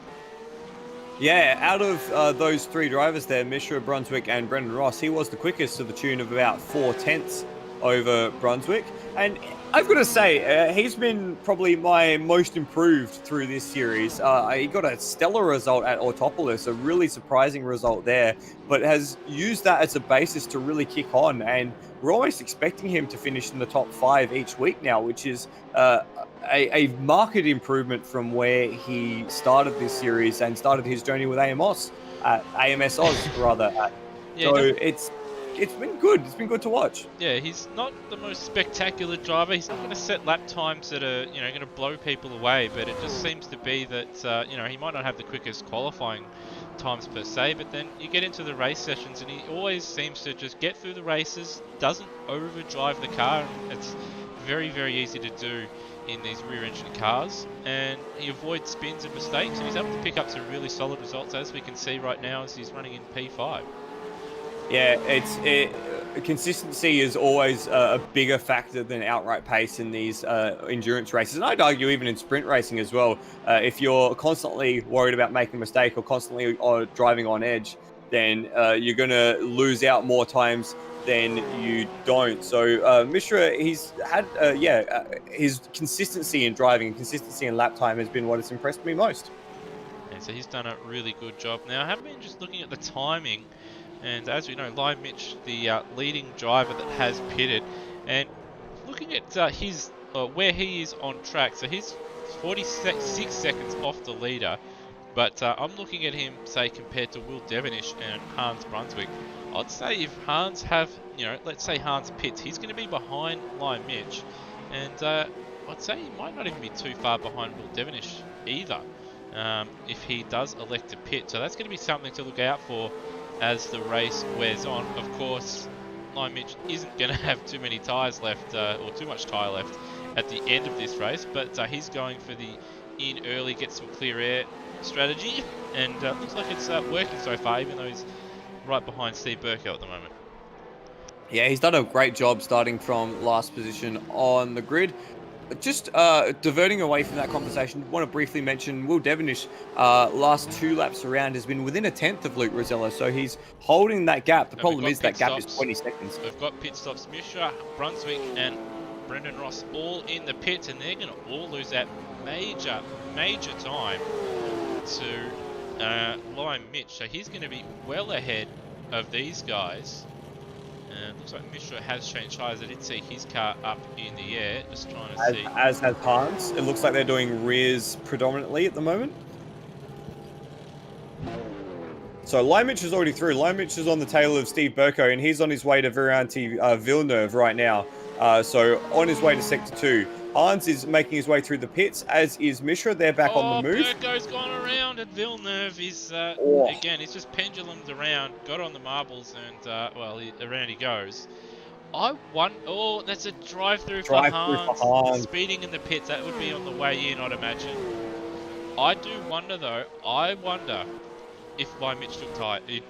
Yeah, out of those 3 drivers there, Mishra, Brunswick, and Brendan Ross, he was the quickest to the tune of about 4/10 over Brunswick. And I've got to say, he's been probably my most improved through this series. He got a stellar result at Autopolis, a really surprising result there, but has used that as a basis to really kick on. And we're almost expecting him to finish in the top 5 each week now, which is a marked improvement from where he started this series and started his journey with AMSOZ, rather. Yeah, so it's been good. It's been good to watch. Yeah, he's not the most spectacular driver. He's not going to set lap times that are, going to blow people away. But it just seems to be that, he might not have the quickest qualifying times per se, but then you get into the race sessions and he always seems to just get through the races, doesn't overdrive the car, and it's very, very easy to do in these rear-engine cars, and he avoids spins and mistakes, and he's able to pick up some really solid results, as we can see right now as he's running in P5. Yeah, consistency is always a bigger factor than outright pace in these endurance races, and I'd argue even in sprint racing as well. If you're constantly worried about making a mistake or constantly driving on edge, then you're going to lose out more times than you don't. So Mishra, he's had his consistency in driving and consistency in lap time has been what has impressed me most. And so he's done a really good job. Now, I have been just looking at the timing, and as we know, Lion Mitch, the leading driver that has pitted, and looking at his where he is on track, so he's 46 seconds off the leader, but I'm looking at him, say, compared to Will Devonish and Hans Brunswick. I'd say if Hans let's say Hans pits, he's going to be behind Lion Mitch, and I'd say he might not even be too far behind Will Devonish either, if he does elect to pit. So that's going to be something to look out for as the race wears on. Of course, Lion Mitch isn't going to have too many tyres left, or too much tyre left at the end of this race, but he's going for the in early, get some clear air strategy, and looks like it's working so far, even though he's right behind Steve Burko at the moment. Yeah, he's done a great job starting from last position on the grid. Just diverting away from that conversation, want to briefly mention Will Devonish, last 2 laps around has been within a tenth of Luke Rosella, so he's holding that gap. The problem is that gap is 20 seconds. We've got pit stops. Mishra, Brunswick and Brendan Ross all in the pits, and they're going to all lose that major time to Lion Mitch. So he's going to be well ahead of these guys. Looks like Mishra has changed tyres. I did see his car up in the air. Just trying to see. As has Hans. It looks like they're doing rears predominantly at the moment. So Lion Mitch is already through. Lion Mitch is on the tail of Steve Burko, and he's on his way to Viranti Villeneuve right now. So on his way to Sector 2. Hans is making his way through the pits, as is Mishra. They're back on the move. Burko's gone around at Villeneuve. He's, again, he's just pendulumed around, got on the marbles, and, around he goes. That's a drive-through for Hans. Speeding in the pits, that would be on the way in, I'd imagine. I do wonder, though, if Lion Mitch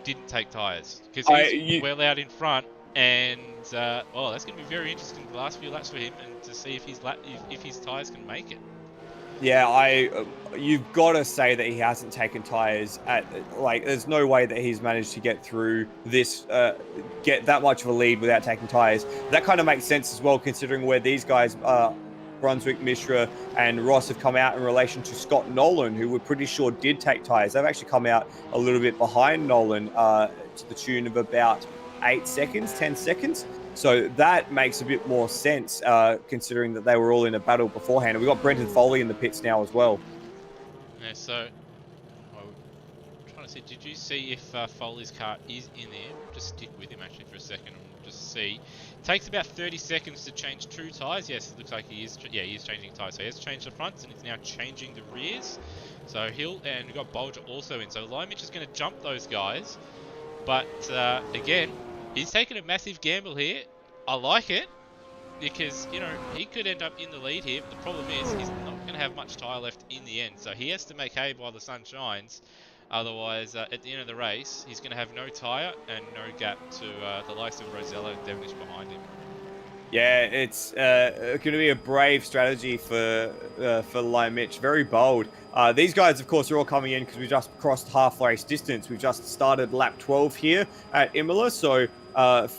didn't take tyres, because he's well out in front. And that's going to be very interesting the last few laps for him, and to see if his tyres can make it. Yeah, you've got to say that he hasn't taken tyres there's no way that he's managed to get through this, get that much of a lead without taking tyres. That kind of makes sense as well, considering where these guys, Brunswick, Mishra, and Ross have come out in relation to Scott Nolan, who we're pretty sure did take tyres. They've actually come out a little bit behind Nolan, to the tune of about 10 seconds. So that makes a bit more sense, considering that they were all in a battle beforehand. And we've got Brenton Foley in the pits now as well. Yeah, so I'm trying to see, did you see if Foley's car is in there? We'll just stick with him actually for a second, and we'll just see. Takes about 30 seconds to change 2 tyres. Yes, it looks like he is changing tyres. So he has changed the fronts, and he's now changing the rears. So and we've got Bolger also in. So Lion Mitch is going to jump those guys. But again, he's taking a massive gamble here. I like it, because, he could end up in the lead here. But the problem is he's not going to have much tyre left in the end. So he has to make hay while the sun shines. Otherwise, at the end of the race, he's going to have no tyre and no gap to the likes of Rosella and Devonish behind him. Yeah, it's going to be a brave strategy for Lion Mitch. Very bold. These guys, of course, are all coming in because we just crossed half race distance. We've just started lap 12 here at Imola. So and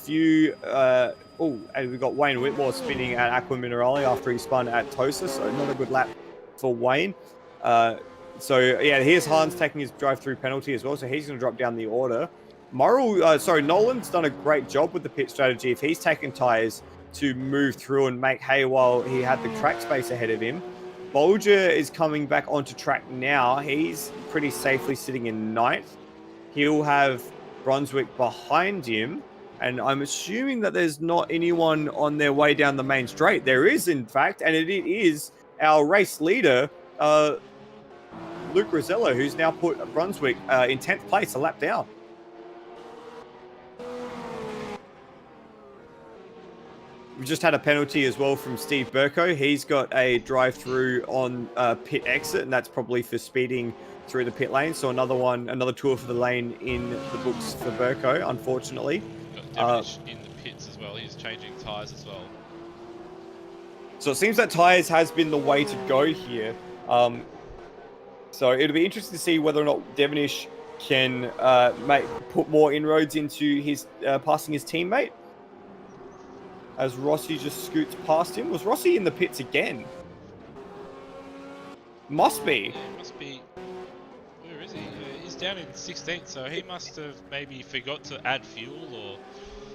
we've got Wayne Whitmore spinning at Aqua Minerale after he spun at Tosa. So not a good lap for Wayne. Here's Hans taking his drive-through penalty as well. So he's going to drop down the order. Nolan's done a great job with the pit strategy. If he's taken tyres to move through and make hay while he had the track space ahead of him. Bolger is coming back onto track now. He's pretty safely sitting in 9th. He'll have Brunswick behind him. And I'm assuming that there's not anyone on their way down the main straight. There is, in fact, and it is our race leader, Luke Rosella, who's now put Brunswick in 10th place, a lap down. We just had a penalty as well from Steve Burko. He's got a drive-through on pit exit, and that's probably for speeding through the pit lane. So another tour for the lane in the books for Burko, unfortunately. Got Devonish in the pits as well. He's changing tyres as well. So it seems that tyres has been the way to go here. So it'll be interesting to see whether or not Devonish can put more inroads into his passing his teammate. As Rossi just scoots past him. Was Rossi in the pits again? Must be. Yeah, must be. Where is he? He's down in 16th, so he must have maybe forgot to add fuel or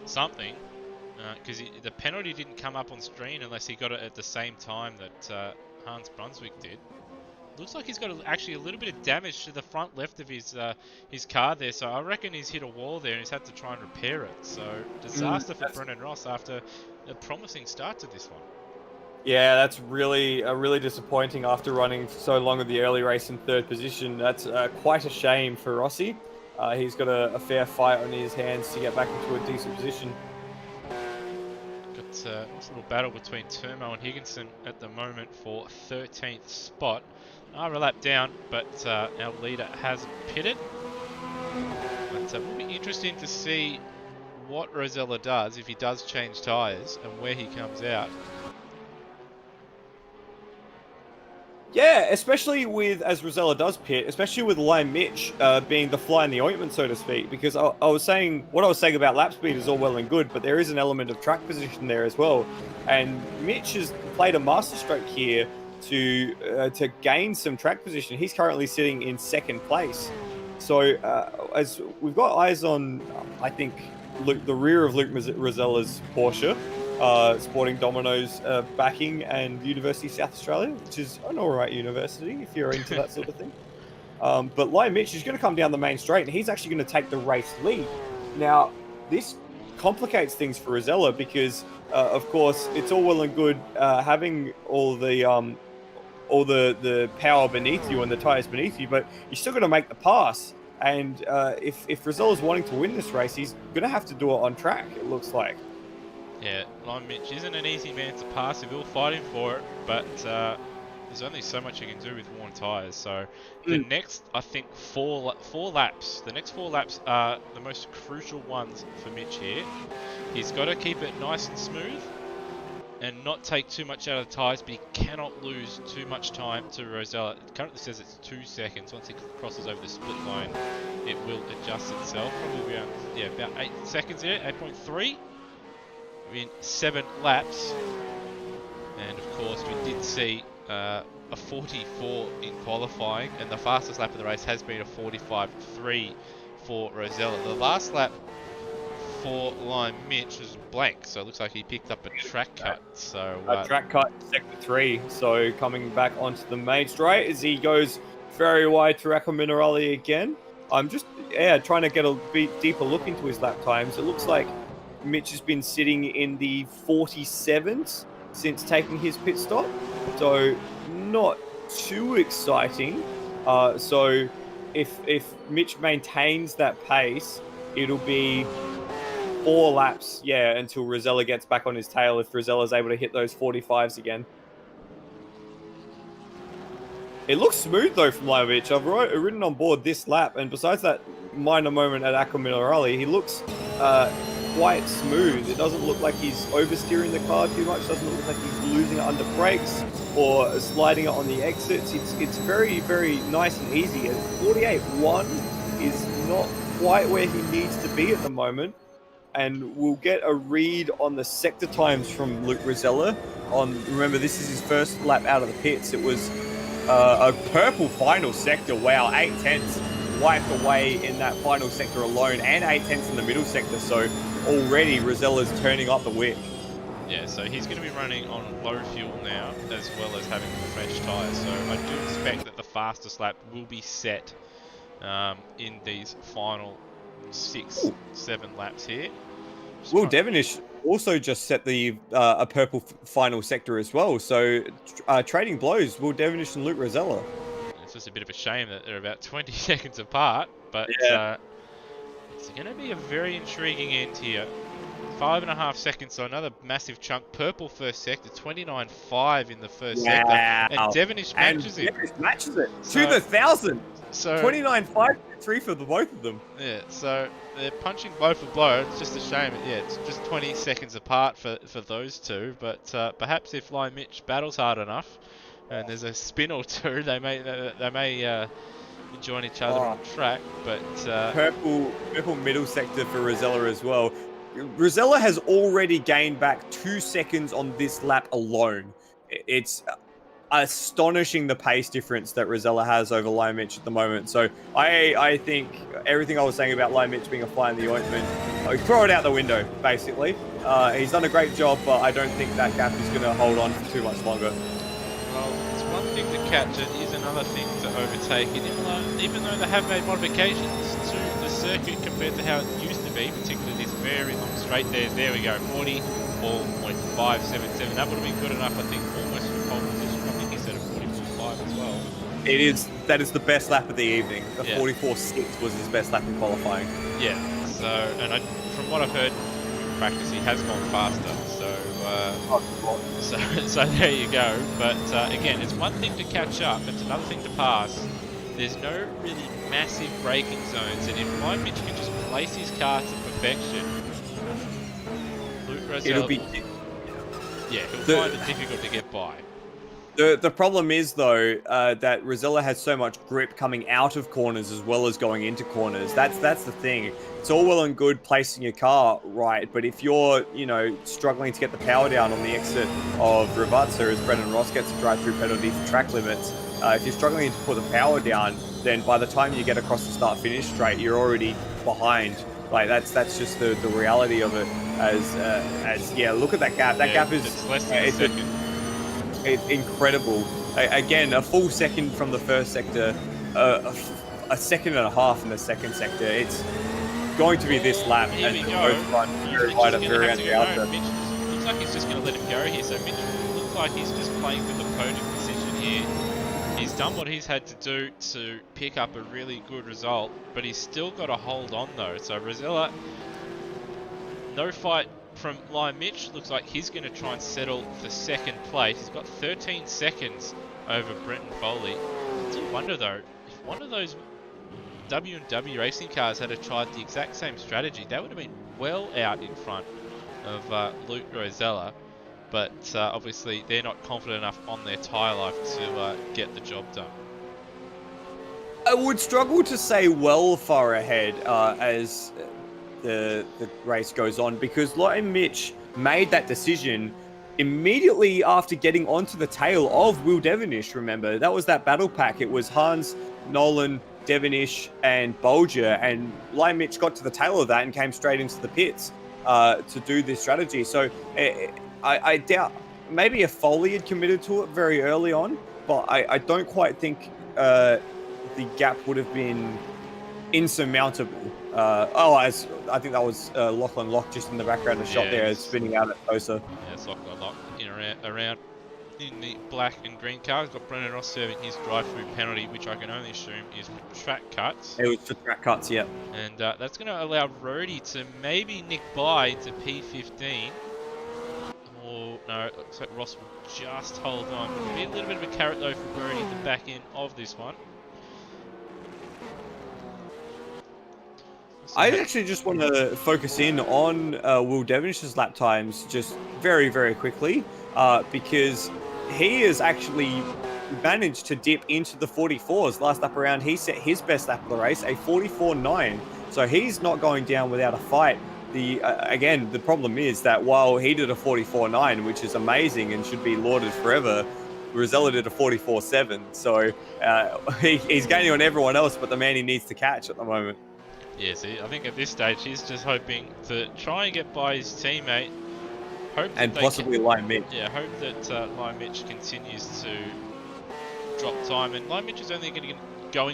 something. Because the penalty didn't come up on screen unless he got it at the same time that Hans Brunswick did. Looks like he's got actually a little bit of damage to the front left of his car there, so I reckon he's hit a wall there and he's had to try and repair it. So disaster for Brendan Ross after a promising start to this one. Yeah, that's really disappointing after running so long of the early race in 3rd position. That's quite a shame for Rossi. He's got a fair fight on his hands to get back into a decent position. Got a nice little battle between Turmo and Higginson at the moment for 13th spot. A lap down, but our leader has pitted. But it will be interesting to see what Rosella does if he does change tyres and where he comes out. Yeah, especially as Rosella does pit, especially with Lime Mitch being the fly in the ointment, so to speak, because what I was saying about lap speed is all well and good, but there is an element of track position there as well. And Mitch has played a masterstroke here to gain some track position. He's currently sitting in 2nd place. So as we've got eyes on, I think, the rear of Luke Rosella's Porsche, sporting Domino's backing, and University of South Australia, which is an alright university if you're into that sort of thing. But Lion Mitch is going to come down the main straight, and he's actually going to take the race lead. Now, this complicates things for Rosella because, of course, it's all well and good having all the power beneath you and the tyres beneath you, but you're still going to make the pass. And if Rosella's wanting to win this race, he's going to have to do it on track, it looks like. Yeah, Lime Mitch isn't an easy man to pass. He will fight him for it, but there's only so much he can do with worn tyres. So the next, I think, four laps. The next 4 laps are the most crucial ones for Mitch here. He's got to keep it nice and smooth and not take too much out of the tyres, but he cannot lose too much time to Rosella. It currently says it's 2 seconds. Once he crosses over the split line, it will adjust itself. Probably around, about 8 seconds here, 8.3 in 7 laps. And of course, we did see a 44 in qualifying, and the fastest lap of the race has been a 45.3 for Rosella. The last lap for Lime Mitch was blank, so it looks like he picked up a track cut. So a track cut, sector 3. So coming back onto the main straight as he goes very wide through Aqua Minerale again. I'm just trying to get a bit deeper look into his lap times. It looks like Mitch has been sitting in the 47s since taking his pit stop, so not too exciting. So if Mitch maintains that pace, it'll be 4 laps, until Rosella gets back on his tail, if Rosella's able to hit those 45s again. It looks smooth though from Mitch. I've ridden on board this lap, and besides that minor moment at Aqua Minerale, he looks quite smooth. It doesn't look like he's oversteering the car too much. Doesn't look like he's losing it under brakes or sliding it on the exits. It's very, very nice and easy. And 48.1 is not quite where he needs to be at the moment. And we'll get a read on the sector times from Luke Rosella. Remember, this is his first lap out of the pits. It was a purple final sector. Wow, 8/10 wiped away in that final sector alone, and 8/10 in the middle sector. So already Rosella's turning up the wick. Yeah, so he's going to be running on low fuel now, as well as having fresh tyres. So I do expect that the fastest lap will be set in these final 6-7 laps here. Will Devonish also just set the a purple final sector as well. So trading blows, Will Devonish and Luke Rosella. It's a just a bit of a shame that they're about 20 seconds apart, but Yeah. it's going to be a very intriguing end here. 5.5 seconds, so another massive chunk. Purple first sector, 29.5 in the first sector, and Devonish matches it. Devonish matches it So- to the 1,000. So 29.5 for the both of them. yeah, so they're punching blow for blow. It's just a shame. Yeah, it's just 20 seconds apart for those two. But perhaps if Lion Mitch battles hard enough, and there's a spin or two, they may join each other on track. But Purple middle sector for Rosella as well. Rosella has already gained back 2 seconds on this lap alone. It's astonishing the pace difference that Rosella has over Lion Mitch at the moment. So I think everything I was saying about Lion Mitch being a fly in the ointment, I throw it out the window, basically. He's done a great job, but I don't think that gap is going to hold on for too much longer. well, it's one thing to catch it, is another thing to overtake it. Even though they have made modifications to the circuit compared to how it used to be, particularly this very long straight there we go, 44.577. That would have been good enough, I think, almost for pole position. I think he said a 44.5 as well. That is the best lap of the evening. The Yeah. 44.6 was his best lap in qualifying. Yeah, so, and from what I've heard in practice, he has gone faster, so there you go. But again, it's one thing to catch up, it's another thing to pass. There's no really massive braking zones, and if Lion Mitch can just place his car to perfection, Luke Rosella, he'll find it difficult to get by. The problem is, though, that Rosella has so much grip coming out of corners as well as going into corners. That's the thing. It's all well and good placing your car right, but if you're, struggling to get the power down on the exit of Ravazza as Brendan Ross gets a drive-through penalty for track limits, if you're struggling to put the power down, then by the time you get across the start-finish straight, you're already behind. Like that's just the reality of it. Look at that gap. That gap is it's less than a second. It's incredible. Again, a full second from the first sector, a second and a half in the second sector. It's going to be this lap, Here and we both go. run very wide up around the outside. Mitch looks like he's just going to let him go here. So Mitch looks like he's just playing for the podium position here. He's done what he's had to do to pick up a really good result, but he's still got to hold on though. So Rosella, no fight from Lion Mitch. Looks like he's going to try and settle for second place. He's got 13 seconds over Brenton Foley. I do wonder though, if one of those W&W racing cars had tried the exact same strategy, that would have been well out in front of Luke Rosella. But obviously they're not confident enough on their tyre life to get the job done. I would struggle to say well far ahead as the race goes on, because Lion Mitch made that decision immediately after getting onto the tail of Will Devonish. Remember, that was that battle pack. It was Hans, Nolan, Devonish, and Bolger, and Lion Mitch got to the tail of that and came straight into the pits to do this strategy. So I doubt, maybe if Foley had committed to it very early on, but I don't quite think the gap would have been insurmountable. I think that was Lachlan Locke just in the background of the shot there, spinning out at Tosa. Yeah, it's Lachlan Locke in around in the black and green car. He's got Brendan Ross serving his drive-through penalty, which I can only assume is for track cuts. It was for track cuts, yeah. And that's going to allow Rhodey to maybe nick by into P15. Or no, it looks like Ross will just hold on. It'll be a little bit of a carrot though for Rhodey at the back end of this one. I actually just want to focus in on Will Devonish's lap times just very, very quickly, because he has actually managed to dip into the 44s. Last lap around, he set his best lap of the race, a 44.9. So he's not going down without a fight. Again, the problem is that while he did a 44.9, which is amazing and should be lauded forever, Rosella did a 44.7. So he's gaining on everyone else, but the man he needs to catch at the moment. Yeah, see, I think at this stage he's just hoping to try and get by his teammate. And possibly Lion Mitch. Yeah, hope that Lion Mitch continues to drop time. And Lion Mitch is only going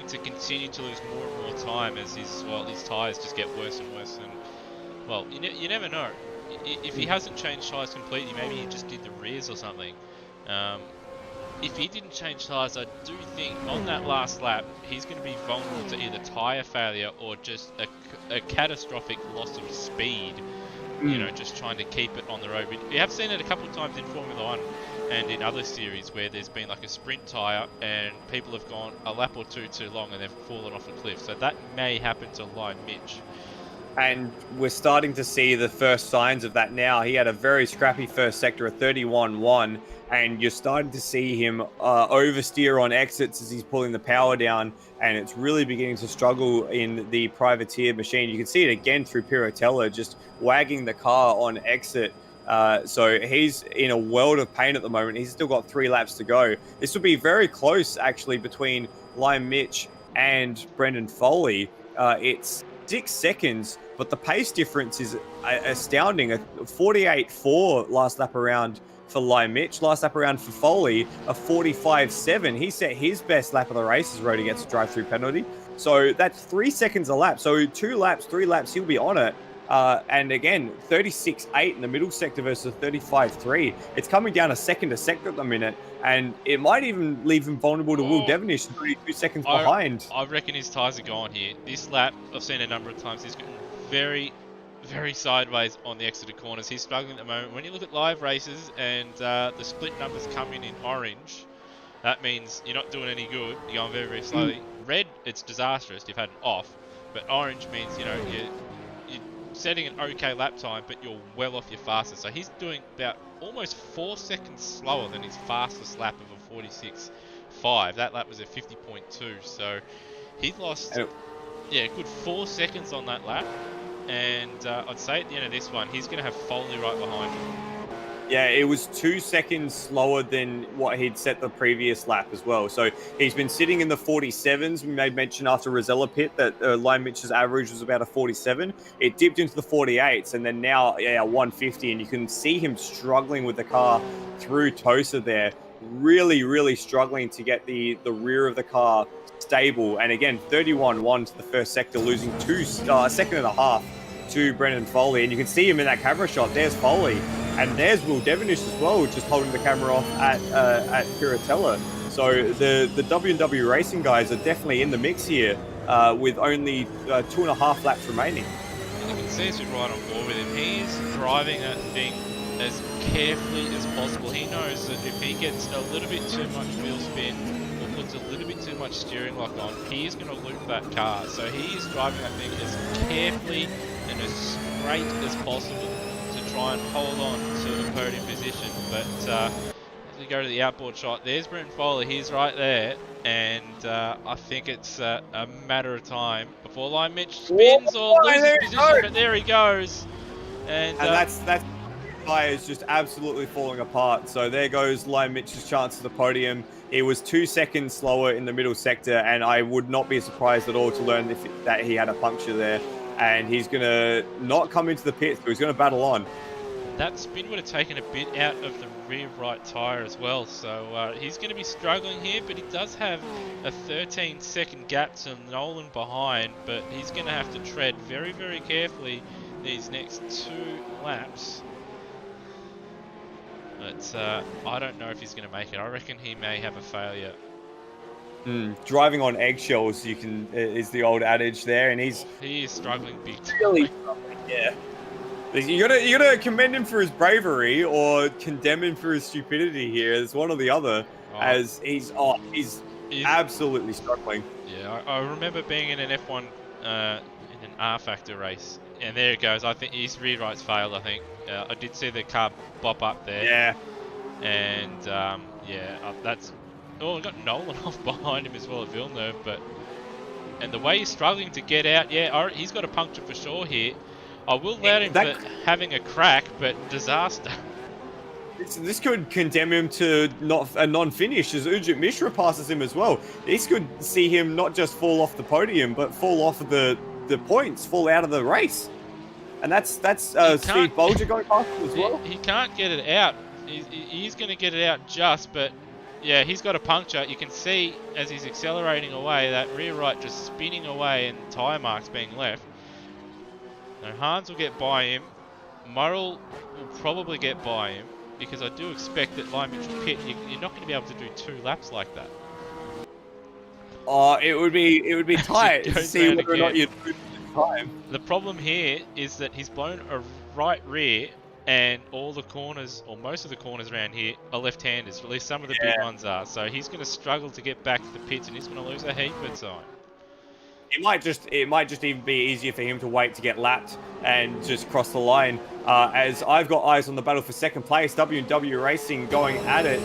to continue to lose more and more time as his tyres just get worse and worse. And, well, you never know. If he hasn't changed tyres completely, maybe he just did the rears or something. if he didn't change tyres, I do think on that last lap, he's going to be vulnerable to either tyre failure or just a catastrophic loss of speed. You know, just trying to keep it on the road. We have seen it a couple of times in Formula 1 and in other series where there's been like a sprint tyre and people have gone a lap or two too long and they've fallen off a cliff. So that may happen to Lime Mitch. And we're starting to see the first signs of that now. He had a very scrappy first sector, a 31-1, and you're starting to see him oversteer on exits as he's pulling the power down, and it's really beginning to struggle in the privateer machine. You can see it again through Piratella, just wagging the car on exit. So he's in a world of pain at the moment. He's still got 3 laps to go. This will be very close, actually, between Lime Mitch and Brendan Foley. It's 6 seconds, but the pace difference is astounding. A 48.4 last lap around for Lime Mitch. Last lap around for Foley, a 45.7. He set his best lap of the race as Rode against a drive-through penalty. So that's 3 seconds a lap. So 2 laps, 3 laps, he'll be on it. And again, 36.8 in the middle sector versus 35.3. It's coming down a second at the minute, and it might even leave him vulnerable to Will Devonish, 32 seconds behind. I reckon his tyres are gone here. This lap, I've seen a number of times, he's gotten very, very sideways on the Exeter corners. He's struggling at the moment. When you look at live races and the split numbers come in orange, that means you're not doing any good. You're going very, very slowly. Red, it's disastrous. You've had an off. But orange means, you know, you're setting an okay lap time, but you're well off your fastest. So he's doing about almost 4 seconds slower than his fastest lap of a 46.5. That lap was a 50.2. So he lost, a good 4 seconds on that lap. And I'd say at the end of this one, he's going to have Foley right behind him. Yeah, it was 2 seconds slower than what he'd set the previous lap as well. So he's been sitting in the 47s. We made mention after Rosella pit that Lime Mitch's average was about a 47. It dipped into the 48s, and then now, 150. And you can see him struggling with the car through Tosa there. Really, really struggling to get the rear of the car stable. And again, 31-1 to the first sector, losing a second and a half to Brendan Foley. And you can see him in that camera shot. There's Foley. And there's Will Devonish as well, just holding the camera off at Piratella. So the W&W Racing guys are definitely in the mix here with only 2.5 laps remaining. And you can see as we ride on board with him, he's driving that thing as carefully as possible. He knows that if he gets a little bit too much wheel spin or puts a little bit too much steering lock on, he is going to loop that car. So he is driving that thing as carefully and as straight as possible to try and hold on to a podium position. But as we go to the outboard shot, there's Brendan Foley. He's right there, and I think it's a matter of time before Lime Mitch spins or loses position. But there he goes, and that's is just absolutely falling apart. So there goes Lime Mitch's chance at the podium. He was 2 seconds slower in the middle sector, and I would not be surprised at all to learn that he had a puncture there. And he's going to not come into the pit, so he's going to battle on. That spin would have taken a bit out of the rear right tyre as well, so he's going to be struggling here, but he does have a 13-second gap to Nolan behind, but he's going to have to tread very, very carefully these next 2 laps. But I don't know if he's going to make it. I reckon he may have a failure. Driving on eggshells, is the old adage there, and he is struggling big time. Really struggling, yeah. You gotta commend him for his bravery or condemn him for his stupidity here. It's one or the other, as he's absolutely struggling. Yeah, I remember being in an F1 in an R Factor race, and there it goes. I think his rear right's failed. I think I did see the car bop up there. Yeah, and that's. Oh, we got Nolan off behind him as well at Villeneuve, and the way he's struggling to get out, he's got a puncture for sure here. I will allow him for having a crack, but disaster. This could condemn him to a non-finish as Ujit Mishra passes him as well. This could see him not just fall off the podium, but fall off of the points, fall out of the race. And that's Steve Bolger going past him as well. He can't get it out. He's going to get it out but yeah, he's got a puncture. You can see as he's accelerating away, that rear right just spinning away and tyre marks being left. Now Hans will get by him. Murrell will probably get by him. because I do expect that Lime Mitchell Pit, you're not going to be able to do 2 laps like that. Oh, it would be tight to goes see round whether or not again. you lose time. The problem here is that he's blown a right rear, and all the corners, or most of the corners around here, are left-handers. At least some of the big ones are. So he's going to struggle to get back to the pits, and he's going to lose a heap of time. It might just even be easier for him to wait to get lapped and just cross the line. As I've got eyes on the battle for second place, W&W Racing going at it.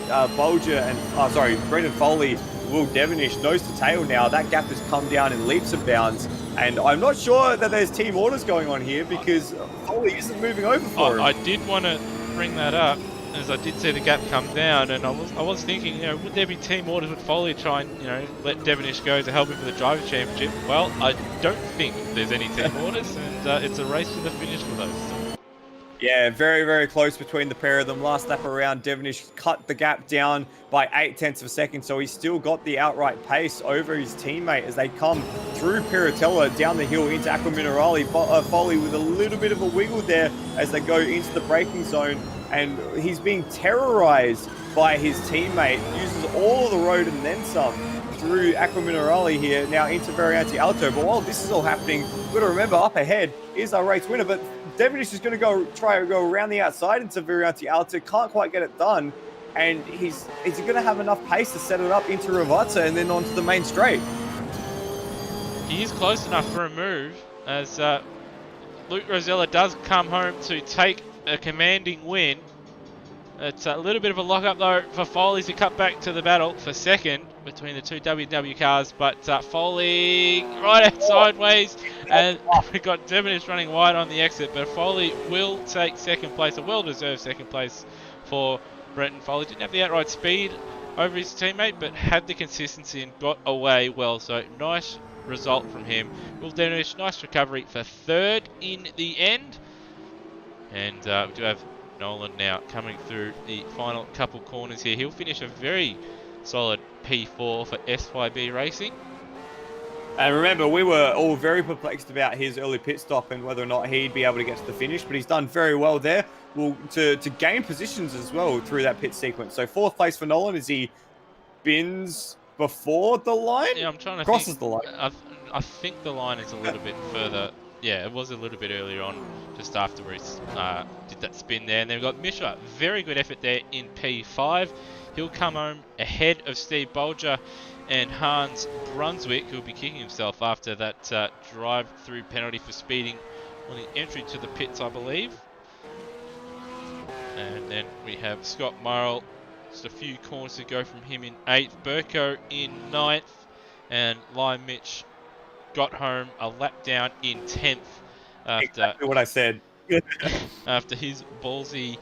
Brendan Foley, Will Devonish, nose to tail now. That gap has come down in leaps and bounds. And I'm not sure that there's team orders going on here because Foley isn't moving over for him. I did want to bring that up, as I did see the gap come down, and I was thinking, would there be team orders with Foley try and, let Devonish go to help him for the Drivers' Championship? Well, I don't think there's any team orders, and it's a race to the finish for those two. Yeah, very, very close between the pair of them. Last lap around, Devonish cut the gap down by 0.8 of a second, so he's still got the outright pace over his teammate as they come through Piratella down the hill into Aqua Minerale. Foley with a little bit of a wiggle there as they go into the braking zone, and he's being terrorized by his teammate. Uses all of the road and then some through Aqua Minerale here, now into Variante Alto. But while this is all happening, we've got to remember up ahead is our race winner, but Devonish is going to try to go around the outside into Variante Alto. Can't quite get it done. And is he going to have enough pace to set it up into Ravazza and then onto the main straight? He is close enough for a move, as Luke Rosella does come home to take a commanding win. It's a little bit of a lock-up, though, for Foley to cut back to the battle for second between the two W&W cars, but Foley right out sideways, and we've got Devonish running wide on the exit, but Foley will take second place, a well-deserved second place for Brenton Foley. Didn't have the outright speed over his teammate, but had the consistency and got away well, so nice result from him. Will Devonish, nice recovery for third in the end, and we do have Nolan now coming through the final couple corners here. He'll finish a very solid P4 for SYB Racing. And remember, we were all very perplexed about his early pit stop and whether or not he'd be able to get to the finish, but he's done very well there. Well, to gain positions as well through that pit sequence. So 4th place for Nolan as he bins before the line? Yeah, I'm trying to crosses the line. I think the line is a little bit further. Yeah, it was a little bit earlier on, just after we did that spin there. And then we've got Misha, very good effort there in P5. He'll come home ahead of Steve Bolger and Hans Brunswick, who'll be kicking himself after that drive-through penalty for speeding on the entry to the pits, I believe. And then we have Scott Murrell, just a few corners to go from him in 8th. Burko in 9th, and Lime Mitch got home a lap down in 10th after Exactly what I said. after his ballsy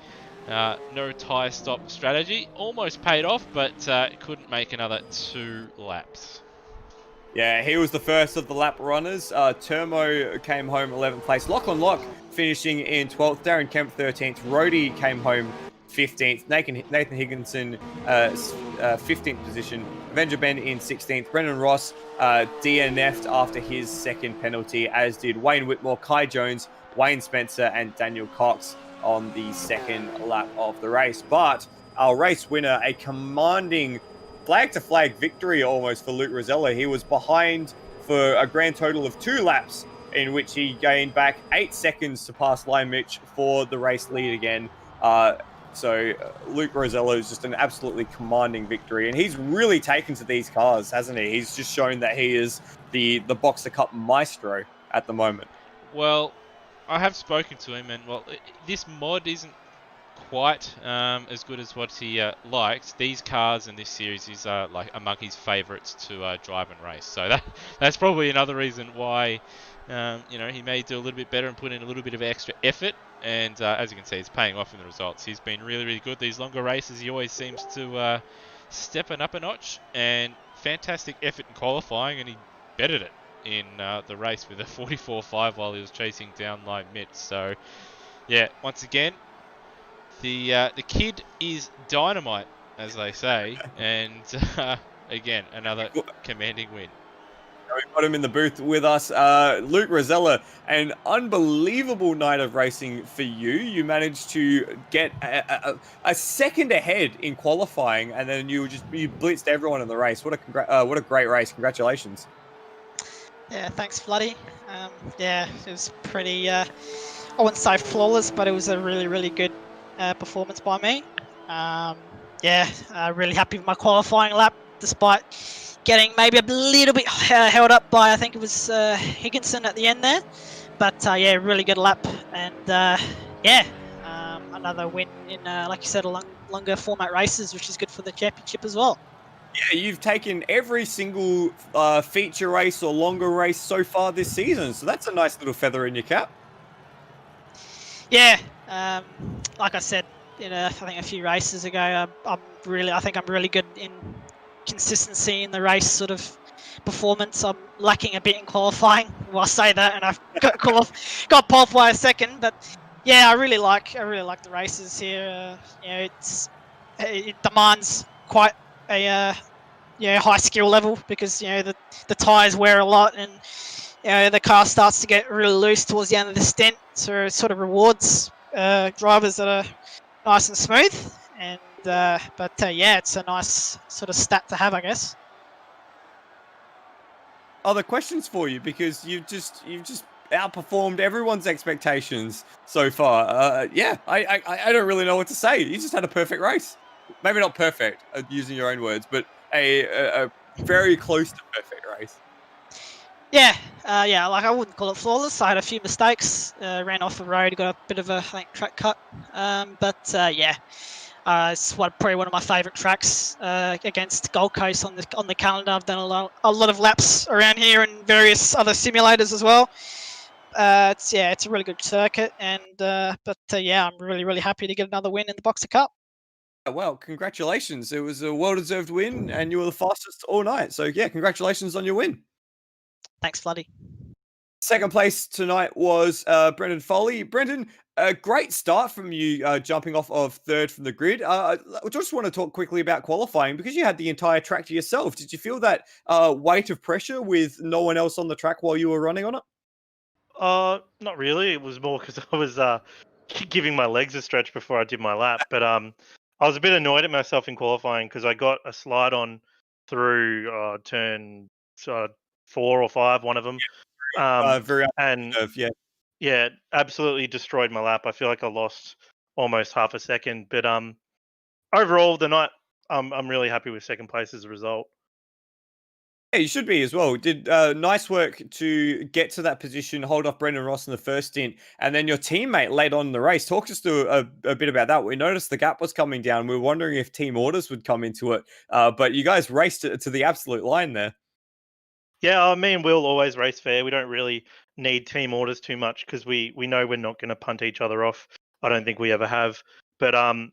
no tyre stop strategy. Almost paid off, but couldn't make another 2 laps. Yeah, he was the first of the lap runners. Termo came home 11th place. Lock on Lock finishing in 12th. Darren Kemp 13th. Rhodey came home 15th. Nathan Higginson 15th position. Avenger Ben in 16th. Brendan Ross DNF'd after his second penalty, as did Wayne Whitmore, Kai Jones, Wayne Spencer, and Daniel Cox on the second lap of the race. But our race winner, a commanding flag-to-flag victory almost for Luke Rosella. He was behind for a grand total of 2 laps, in which he gained back 8 seconds to pass Lime Mitch for the race lead again. So Luke Rosella is just an absolutely commanding victory, and he's really taken to these cars, hasn't he? He's just shown that he is the Boxer Cup maestro at the moment. Well, I have spoken to him, and this mod isn't quite as good as what he likes. These cars in this series is like among his favourites to drive and race. So that's probably another reason why he may do a little bit better and put in a little bit of extra effort. And as you can see, it's paying off in the results. He's been really, really good. These longer races, he always seems to step it up a notch. And fantastic effort in qualifying, and he bettered it in the race with a 44.5 while he was chasing down Lime Mitch. So, yeah, once again, the kid is dynamite, as they say. And again, another commanding win. We've got him in the booth with us. Luke Rosella, an unbelievable night of racing for you. You managed to get a second ahead in qualifying, and then you blitzed everyone in the race. What a great race! Congratulations. Yeah, thanks, Floody. Yeah, it was pretty, I wouldn't say flawless, but it was a really, really good performance by me. Yeah, really happy with my qualifying lap, despite getting maybe a little bit held up by, I think it was Higginson at the end there. But yeah, really good lap. And yeah, another win in, like you said, longer format races, which is good for the championship as well. Yeah, you've taken every single feature race or longer race so far this season, so that's a nice little feather in your cap. Yeah, like I said, I think a few races ago, I think I'm really good in consistency in the race sort of performance. I'm lacking a bit in qualifying. Well, I say that, and I've got pole by a second, but yeah, I really like the races here. It demands quite a high skill level because the tires wear a lot, and the car starts to get really loose towards the end of the stint, so it sort of rewards drivers that are nice and smooth. And but yeah, it's a nice sort of stat to have, I guess. Other questions for you, because you've just outperformed everyone's expectations so far. Yeah, I don't really know what to say. You just had a perfect race. Maybe not perfect, using your own words, but a very close to perfect race. Yeah, yeah. Like I wouldn't call it flawless. I had a few mistakes. Ran off the road, got a bit of a track cut. But yeah, it's probably one of my favourite tracks against Gold Coast on the calendar. I've done a lot of laps around here and various other simulators as well. It's a really good circuit, and but yeah, I'm really happy to get another win in the Boxer Cup. Well, congratulations! It was a well-deserved win, and you were the fastest all night. So yeah, congratulations on your win. Thanks, Floody. Second place tonight was Brendan Foley. Brendan, a great start from you, jumping off of third from the grid. I just want to talk quickly about qualifying, because you had the entire track to yourself. Did you feel that weight of pressure with no one else on the track while you were running on it? Not really. It was more because I was giving my legs a stretch before I did my lap. But I was a bit annoyed at myself in qualifying because I got a slide on through turn 4 or 5, one of them. Very And yeah. yeah, absolutely destroyed my lap. I feel like I lost almost half a second. But overall, the night, I'm really happy with second place as a result. Yeah, you should be as well. Did nice work to get to that position, hold off Brendan Ross in the first stint, and then your teammate late on in the race. Talk us through a bit about that. We noticed the gap was coming down. We were wondering if team orders would come into it, but you guys raced it to the absolute line there. Yeah, me and Will always race fair. We don't really need team orders too much because we know we're not going to punt each other off. I don't think we ever have. But I'm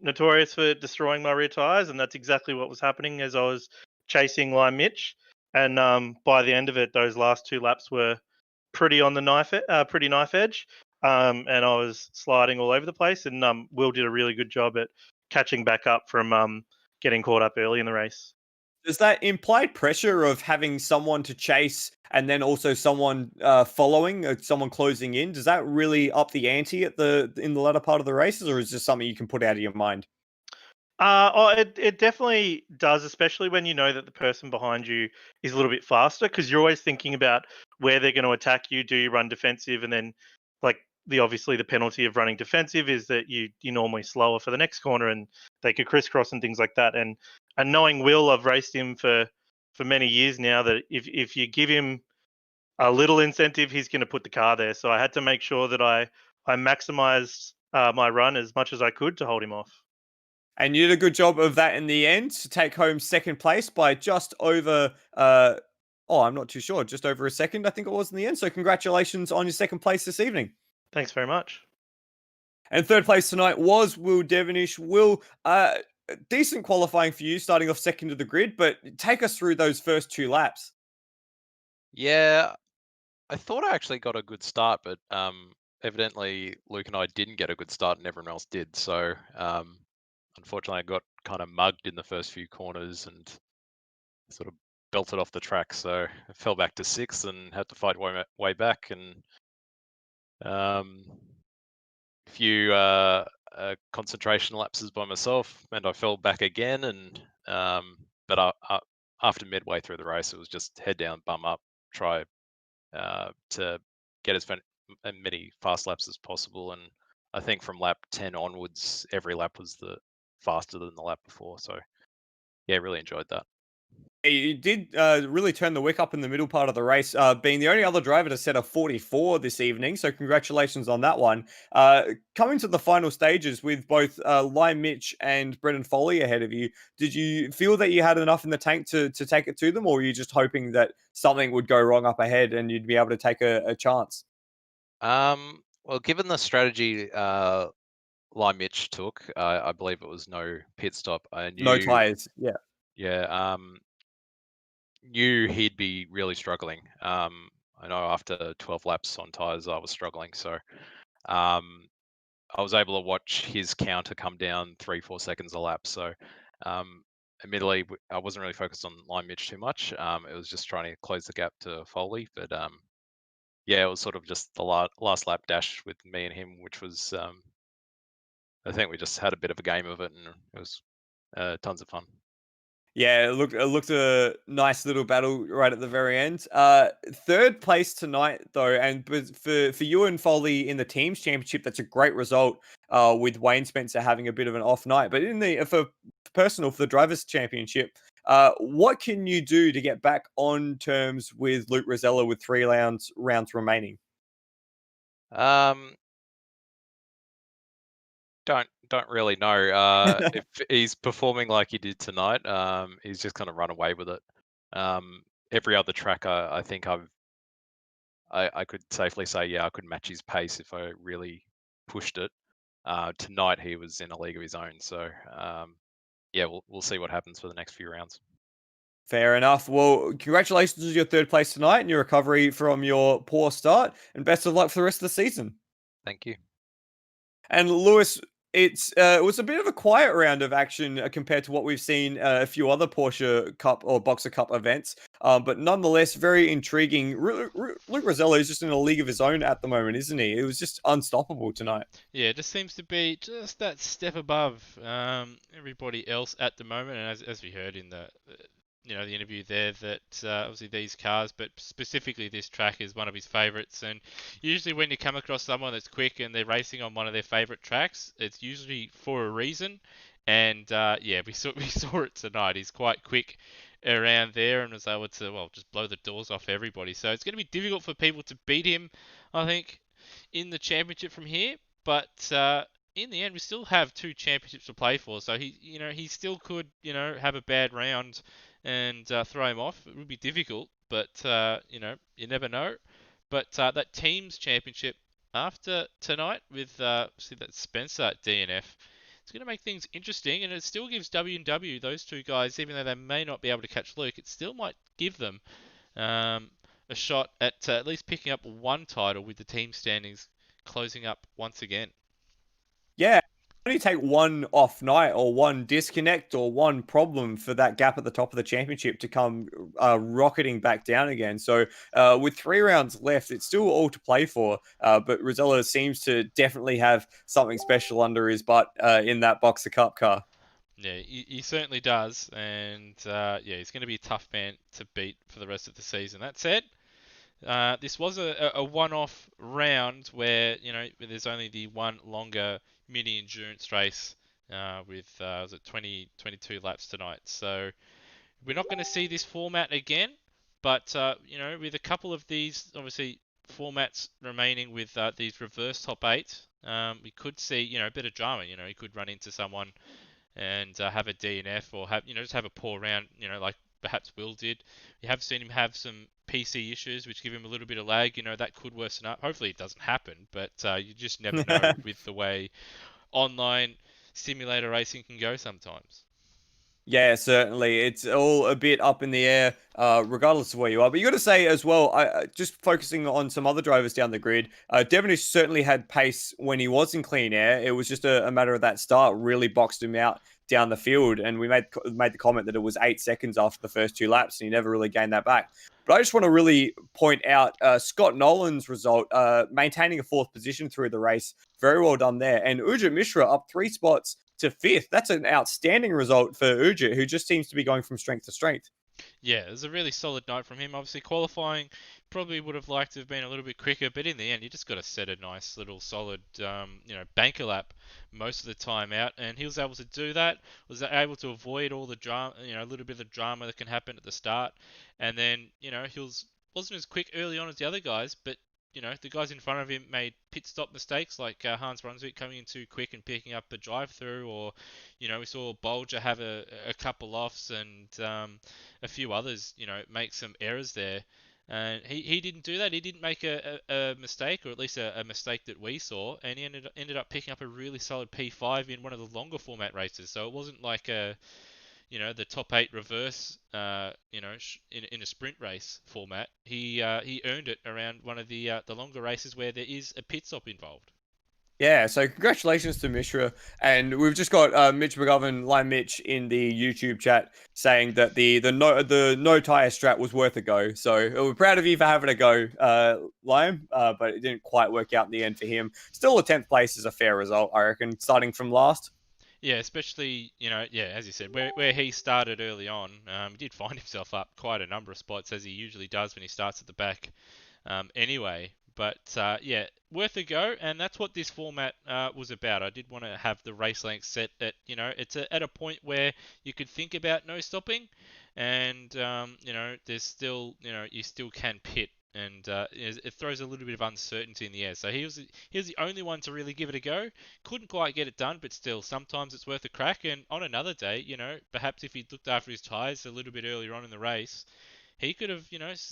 notorious for destroying my rear tires, and that's exactly what was happening as I was chasing Lime Mitch. And by the end of it, those last 2 laps were pretty on the pretty knife edge. And I was sliding all over the place. And Will did a really good job at catching back up from getting caught up early in the race. Does that implied pressure of having someone to chase and then also someone following, someone closing in, does that really up the ante in the latter part of the races, or is this something you can put out of your mind? It definitely does, especially when you know that the person behind you is a little bit faster, because you're always thinking about where they're going to attack you. Do you run defensive? And then, like, obviously the penalty of running defensive is that you're normally slower for the next corner, and they could crisscross and things like that. And knowing Will, I've raced him for many years now, that if you give him a little incentive, he's going to put the car there. So I had to make sure that I maximized my run as much as I could to hold him off. And you did a good job of that in the end to take home second place by just over, I'm not too sure, just over a second, I think it was in the end. So congratulations on your second place this evening. Thanks very much. And third place tonight was Will Devonish. Will, decent qualifying for you, starting off second to the grid, but take us through those first 2 laps. Yeah, I thought I actually got a good start, but evidently Luke and I didn't get a good start and everyone else did. So unfortunately I got kind of mugged in the first few corners and sort of belted off the track, so I fell back to 6th and had to fight way back, and a few concentration lapses by myself, and I fell back again. And but after midway through the race, it was just head down, bum up, try to get as many fast laps as possible. And I think from lap 10 onwards, every lap was faster than the lap before. So yeah, really enjoyed that. You did really turn the wick up in the middle part of the race, being the only other driver to set a 44 this evening. So congratulations on that one. Coming to the final stages with both Lime Mitch and Brendan Foley ahead of you, did you feel that you had enough in the tank to take it to them, or were you just hoping that something would go wrong up ahead and you'd be able to take a chance? Well, given the strategy Lime Mitch took, I believe it was no pit stop. I No knew, tires, yeah. yeah, knew he'd be really struggling. I know after 12 laps on tires, I was struggling. So um, I was able to watch his counter come down 3-4 seconds a lap. So um, admittedly, I wasn't really focused on Line Mitch too much. It was just trying to close the gap to Foley. But yeah, it was sort of just the last lap dash with me and him, which was, I think we just had a bit of a game of it, and it was tons of fun. Yeah, it looked a nice little battle right at the very end. Third place tonight though, and for you and Foley in the teams championship, that's a great result. With Wayne Spencer having a bit of an off night, but in the for the drivers championship, what can you do to get back on terms with Luke Rosella with 3 rounds remaining? Um, don't really know. If he's performing like he did tonight, he's just gonna run away with it. Every other track, I think I could safely say, yeah, I could match his pace if I really pushed it. Tonight he was in a league of his own, so yeah, we'll see what happens for the next few rounds. Fair enough. Well, congratulations on your third place tonight and your recovery from your poor start, and best of luck for the rest of the season. Thank you. And Lewis, it was a bit of a quiet round of action compared to what we've seen a few other Porsche Cup or Boxer Cup events, but nonetheless very intriguing. Luke Rosella is just in a league of his own at the moment, isn't he? It was just unstoppable tonight. Yeah, it just seems to be just that step above everybody else at the moment. And as we heard in the the interview there, that obviously these cars, but specifically this track, is one of his favourites. And usually when you come across someone that's quick and they're racing on one of their favourite tracks, it's usually for a reason. And yeah, we saw it tonight. He's quite quick around there and was able to just blow the doors off everybody. So it's going to be difficult for people to beat him, I think, in the championship from here. But in the end, we still have 2 championships to play for. So he still could, have a bad round and throw him off. It would be difficult, but you never know. But that teams championship after tonight with see that Spencer at DNF, it's going to make things interesting, and it still gives W&W, those 2 guys, even though they may not be able to catch Luke, it still might give them a shot at least picking up one title with the team standings closing up once again. Yeah, only take one off night or one disconnect or one problem for that gap at the top of the championship to come rocketing back down again. So with 3 rounds left, it's still all to play for. But Rosella seems to definitely have something special under his butt in that Boxer Cup car. Yeah, he certainly does, and yeah, he's going to be a tough man to beat for the rest of the season. That said, this was a one-off round where there's only the one longer mini endurance race with was it 22 laps tonight. So we're not going to see this format again, but with a couple of these obviously formats remaining with these reverse top 8, we could see a bit of drama. He could run into someone and have a DNF or have just have a poor round. Like perhaps Will did. We have seen him have some PC issues, which give him a little bit of lag. That could worsen up. Hopefully it doesn't happen, but you just never know with the way online simulator racing can go sometimes. Yeah, certainly. It's all a bit up in the air, regardless of where you are. But you got to say as well, just focusing on some other drivers down the grid, Devonish certainly had pace when he was in clean air. It was just a matter of that start really boxed him out down the field, and we made the comment that it was 8 seconds after the first 2 laps, and he never really gained that back. But I just want to really point out Scott Nolan's result, maintaining a 4th position through the race. Very well done there. And Ujit Mishra up 3 spots to 5th. That's an outstanding result for Ujit, who just seems to be going from strength to strength. Yeah, it was a really solid night from him. Obviously, qualifying probably would have liked to have been a little bit quicker, but in the end, you just got to set a nice little solid, banker lap most of the time out, and he was able to do that. Was able to avoid all the drama, a little bit of the drama that can happen at the start, and then wasn't as quick early on as the other guys, but the guys in front of him made pit stop mistakes, like Hans Brunswick coming in too quick and picking up a drive-through, or, we saw Bolger have a couple offs, and a few others, make some errors there. And he didn't do that. He didn't make a mistake, or at least a mistake that we saw, and he ended up picking up a really solid P5 in one of the longer format races. So it wasn't like the top 8 reverse, in a sprint race format. He earned it around one of the longer races where there is a pit stop involved. Yeah, so congratulations to Mishra. And we've just got Mitch McGovern, Lime Mitch, in the YouTube chat saying that the no tire strat was worth a go. So we're proud of you for having a go, Lime, but it didn't quite work out in the end for him. Still, a 10th place is a fair result, I reckon, starting from last. Yeah, especially, as you said, where he started early on, he did find himself up quite a number of spots, as he usually does when he starts at the back anyway. But, worth a go, and that's what this format was about. I did want to have the race length set at, it's at a point where you could think about no stopping, and, there's still, you still can pit. And it throws a little bit of uncertainty in the air. So he was the only one to really give it a go. Couldn't quite get it done, but still, sometimes it's worth a crack. And on another day, perhaps if he'd looked after his tyres a little bit earlier on in the race, he could have,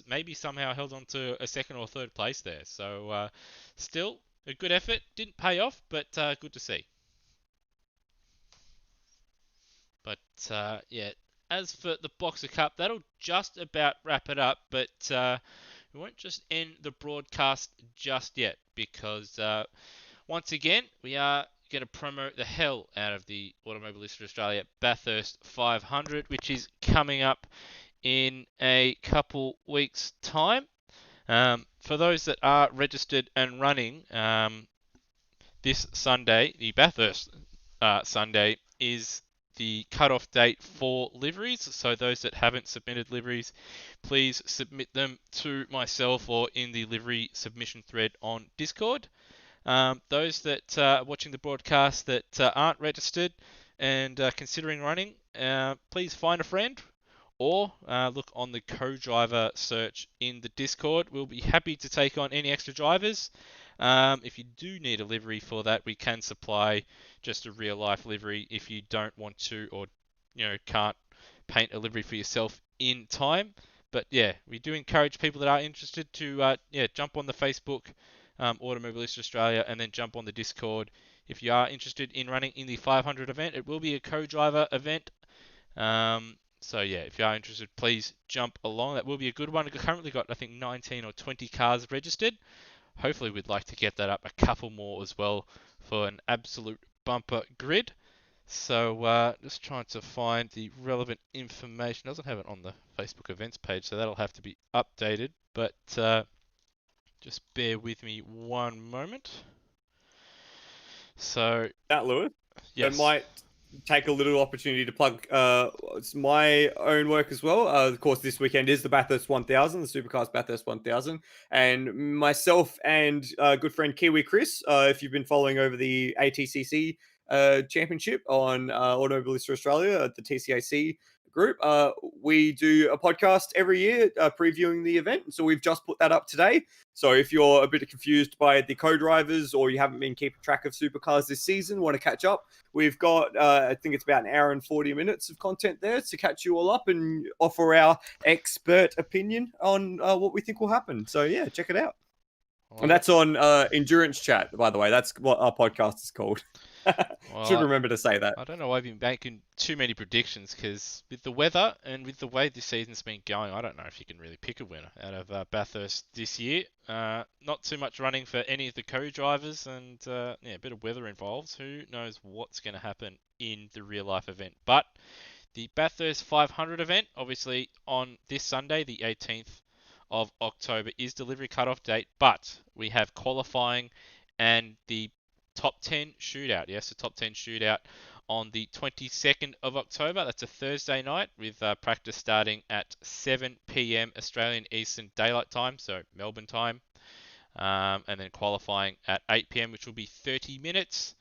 maybe somehow held on to a 2nd or 3rd place there. So still, a good effort. Didn't pay off, but good to see. But as for the Boxer Cup, that'll just about wrap it up. But we won't just end the broadcast just yet, because once again, we are going to promote the hell out of the Automobilista Australia Bathurst 500, which is coming up in a couple weeks' time. For those that are registered and running, this Sunday, the Bathurst Sunday, is the cut-off date for liveries. So those that haven't submitted liveries, please submit them to myself or in the livery submission thread on Discord. Those that are watching the broadcast that aren't registered and considering running, please find a friend or look on the co-driver search in the Discord. We'll be happy to take on any extra drivers. If you do need a livery for that, we can supply just a real life livery if you don't want to, or can't paint a livery for yourself in time. But yeah, we do encourage people that are interested to jump on the Facebook Automobilista Australia, and then jump on the Discord if you are interested in running in the 500 event. It will be a co-driver event. So yeah, if you are interested, please jump along. That will be a good one. We've currently got, I think, 19 or 20 cars registered. Hopefully we'd like to get that up a couple more as well for an absolute bumper grid. So just trying to find the relevant information. It doesn't have it on the Facebook events page, so that'll have to be updated. But just bear with me one moment. So That, Lewis? yes. It might take a little opportunity to plug it's my own work as well. Of course, this weekend is the Bathurst 1000, the Supercars Bathurst 1000, and myself and good friend Kiwi Chris, if you've been following over the ATCC championship on Automobilista Australia at the TCAC group, we do a podcast every year previewing the event. So we've just put that up today. So if you're a bit confused by the co-drivers, or you haven't been keeping track of supercars this season, want to catch up, we've got, I think it's about an hour and 40 minutes of content there to catch you all up and offer our expert opinion on what we think will happen. So yeah, check it out. And that's on Endurance Chat, by the way. That's what our podcast is called. Should Well, remember to say that. I don't know why I've been making too many predictions because with the weather and with the way this season's been going, I don't know if you can really pick a winner out of Bathurst this year. Not too much running for any of the co-drivers and yeah, a bit of weather involved. Who knows what's going to happen in the real life event. But the Bathurst 500 event, obviously on this Sunday, the 18th of October, is delivery cutoff date, but we have qualifying and the top 10 shootout. Yes, the top 10 shootout on the 22nd of October. That's a Thursday night with practice starting at 7 p.m. Australian Eastern Daylight Time, so Melbourne time, and then qualifying at 8 p.m., which will be 30 minutes,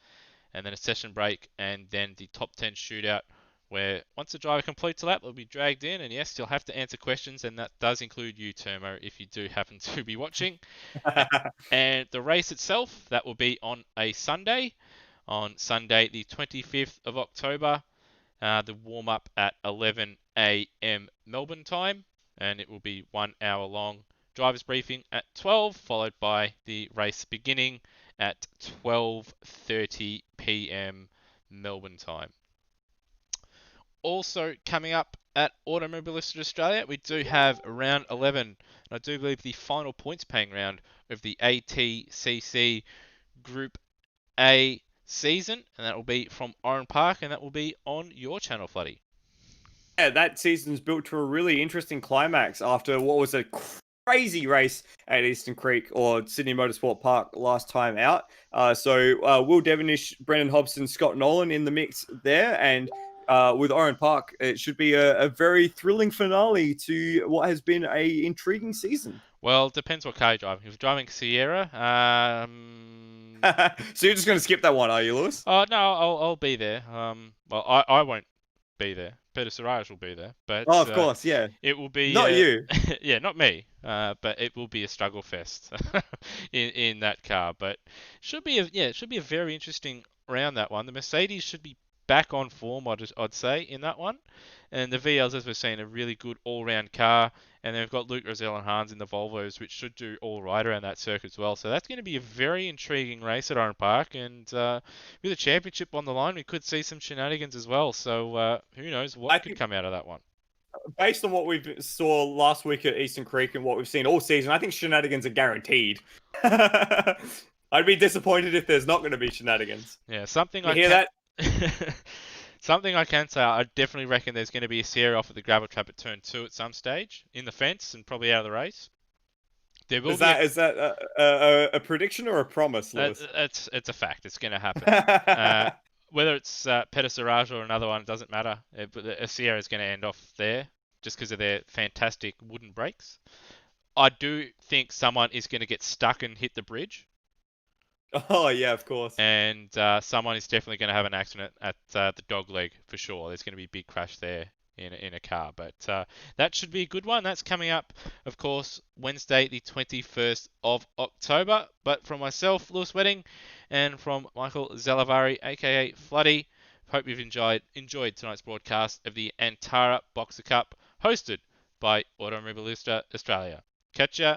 and then a session break, and then the top 10 shootout where once the driver completes a lap, they'll be dragged in, and yes, you'll have to answer questions, and that does include you, Termo, if you do happen to be watching. And the race itself, that will be on a Sunday, the 25th of October. The warm-up at 11 a.m. Melbourne time, and it will be 1 hour long. Driver's briefing at 12, followed by the race beginning at 12:30 p.m. Melbourne time. Also coming up at Automobilist Australia, we do have round 11, and I do believe the final points paying round of the ATCC Group A season, and that will be from Oran Park, and that will be on your channel, Floody. Yeah, that season's built to a really interesting climax after what was a crazy race at Eastern Creek or Sydney Motorsport Park last time out. So Will Devonish, Brendan Hobson, Scott Nolan in the mix there, and with Oran Park, it should be a very thrilling finale to what has been a intriguing season. Well, it depends what car you're driving. If you're driving Sierra, So you're just going to skip that one, are you, Lewis? oh no, I'll be there. Well, I won't be there. Peter Siraj will be there, but Oh, of course, yeah. it will be Not you. yeah, not me. But it will be a struggle fest in that car. But it should be a very interesting round, that one. The Mercedes should be back on form, I'd say, in that one. And the VLs, as we're seeing, a really good all-round car. And then we've got Luke Rosell and Hans in the Volvos, which should do all right around that circuit as well. So that's going to be a very intriguing race at Oran Park. And with a championship on the line, we could see some shenanigans as well. So who knows what could come out of that one. Based on what we saw last week at Eastern Creek and what we've seen all season, I think shenanigans are guaranteed. I'd be disappointed if there's not going to be shenanigans. Yeah, something You hear that? Something I can say, I definitely reckon there's going to be a Sierra off at the gravel trap at turn 2 at some stage, in the fence and probably out of the race. There will Is that a prediction or a promise, Lewis? It's a fact. It's going to happen. Whether it's Peter Siraj or another one, it doesn't matter. But a Sierra is going to end off there just because of their fantastic wooden brakes. I do think someone is going to get stuck and hit the bridge. Oh, yeah, of course. And someone is definitely going to have an accident at the dog leg for sure. There's going to be a big crash there in a car. But that should be a good one. That's coming up, of course, Wednesday, the 21st of October. But from myself, Lewis Wedding, and from Michael Zalavari, aka Floody, hope you've enjoyed tonight's broadcast of the Antara Boxer Cup, hosted by Automobilista Australia. Catch ya